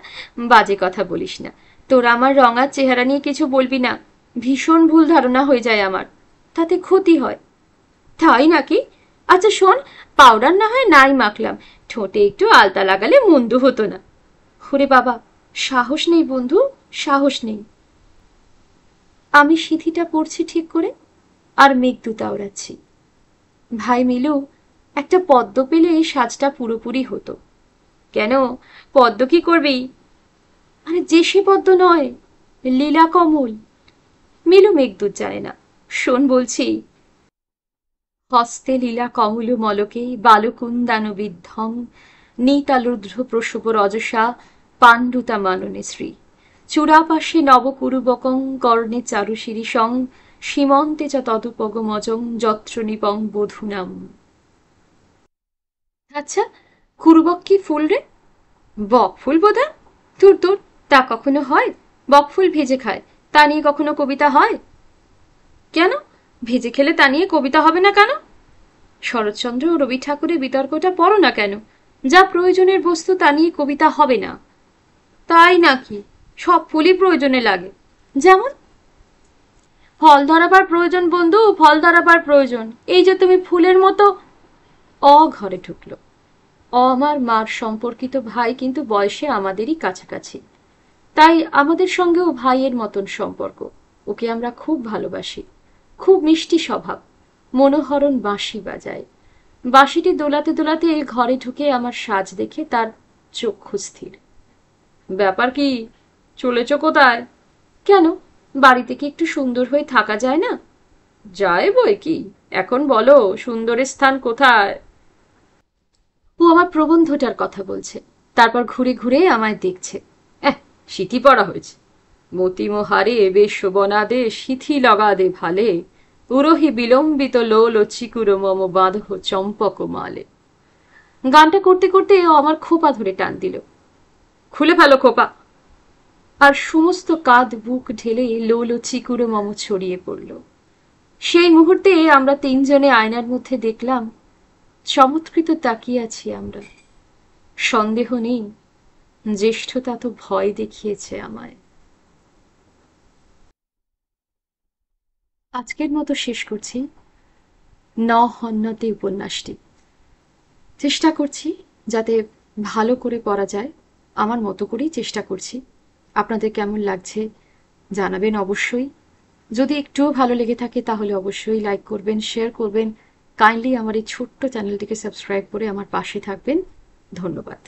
বাজে কথা বলিস না। তোর আমার রঙার চেহারা নিয়ে কিছু বলবি না, ভীষণ ভুল ধারণা হয়ে যায় আমার, তাতে ক্ষতি হয়। তাই নাকি? আচ্ছা শোন, পাউডার না হয় নাই মাখলাম, ঠোঁটে একটু আলতা লাগালে মন্দ হতো না। ওরে বাবা, সাহস নেই বন্ধু, সাহস নেই। আমি সিথিটা পড়ছি ঠিক করে, আর মেঘদূত আওড়াচ্ছি। ভাই মিলু, একটা পদ্ম পেলে এই সাজটা পুরোপুরি হতো। কেন, পদ্ম কি করবি? আরে যে সে পদ্ম নয়, লীলা কমল। মিলু মেঘদূত জানে না, শোন বলছি। হস্তে লীলা কমল মলকে বালকুন্দানু বিদ্ধং নীতালুদ্র প্রসব রজসা পাণ্ডুতা মাননে শ্রী চূড়াপাশে নবকুরুবকং কর্ণে চারু শিরিষং সীমন্তে চ তদুপগমজং যত্র নিপং বধূনাম। আচ্ছা, কুরুবক কি ফুল রে? বক ফুল বোধহয়। দূর দূর, তা কখনো হয়? বক ফুল ভেজে খায়, তা নিয়ে কখনো কবিতা হয়? কেন, ভেজে খেলে তা নিয়ে কবিতা হবে না কেন? শরৎচন্দ্র ও রবি ঠাকুরের বিতর্কটা পড়ো না কেন, যা প্রয়োজনের বস্তু তা নিয়ে কবিতা হবে না। তাই নাকি? সব ফুলই প্রয়োজনে লাগে। যেমন ফল ধরাবার প্রয়োজন বন্ধু, ফল ধরাবার প্রয়োজন, এই যে তুমি ফুলের মতো। ঘরে ঢুকলো। আমার মার সম্পর্কিত ভাই, কিন্তু বয়সে আমাদেরই কাছাকাছি, তাই আমাদের সঙ্গেও ভাইয়ের মতন সম্পর্ক। ওকে আমরা খুব ভালোবাসি। খুব মিষ্টি স্বভাব। মনোহরণ বাঁশি বাজায়। বাঁশিটি দোলাতে দোলাতে ঘরে ঢুকে আমার সাজ দেখে তার চক্ষু স্থির। ব্যাপার কি, চলেছ কোথায়? কেন, বাড়িতে কি একটু সুন্দর হয়ে থাকা যায় না? যায় বই কি, এখন বলো সুন্দরের স্থান কোথায়? ও আমার প্রবন্ধটার কথা বলছে, তারপর ঘুরে ঘুরে আমায় দেখছে। সিথি পড়া হয়েছে। মতিমহারে বেশ বনাদে সিথি লগাদে ভালে, উরহি বিলম্বিত লোল চিকুর মম বাঁধহ চম্পক মালে। গানটা করতে করতে ও আমার খোপা ধরে টান দিল। খুলে ফেলো খোপা। আর সমস্ত কাঁধ বুক ঢেলে লোল চিকুর মম ছড়িয়ে পড়ল। সেই মুহূর্তে আমরা তিনজনে আয়নার মধ্যে দেখলাম, চমৎকৃত তাকিয়ে আছি আমরা। সন্দেহ নেই, জ্যেষ্ঠতা তো ভয় দেখিয়েছে আমায়। আজকের মতো শেষ করছি ন হন্যতে উপন্যাসটি। চেষ্টা করছি যাতে ভালো করে পড়া যায়, আমার মতো করেই চেষ্টা করছি। আপনাদের কেমন লাগছে জানাবেন অবশ্যই। যদি একটুও ভালো লেগে থাকে তাহলে অবশ্যই লাইক করবেন, শেয়ার করবেন। কাইন্ডলি আমার এই ছোট্ট চ্যানেলটিকে সাবস্ক্রাইব করে আমার পাশে থাকবেন। ধন্যবাদ।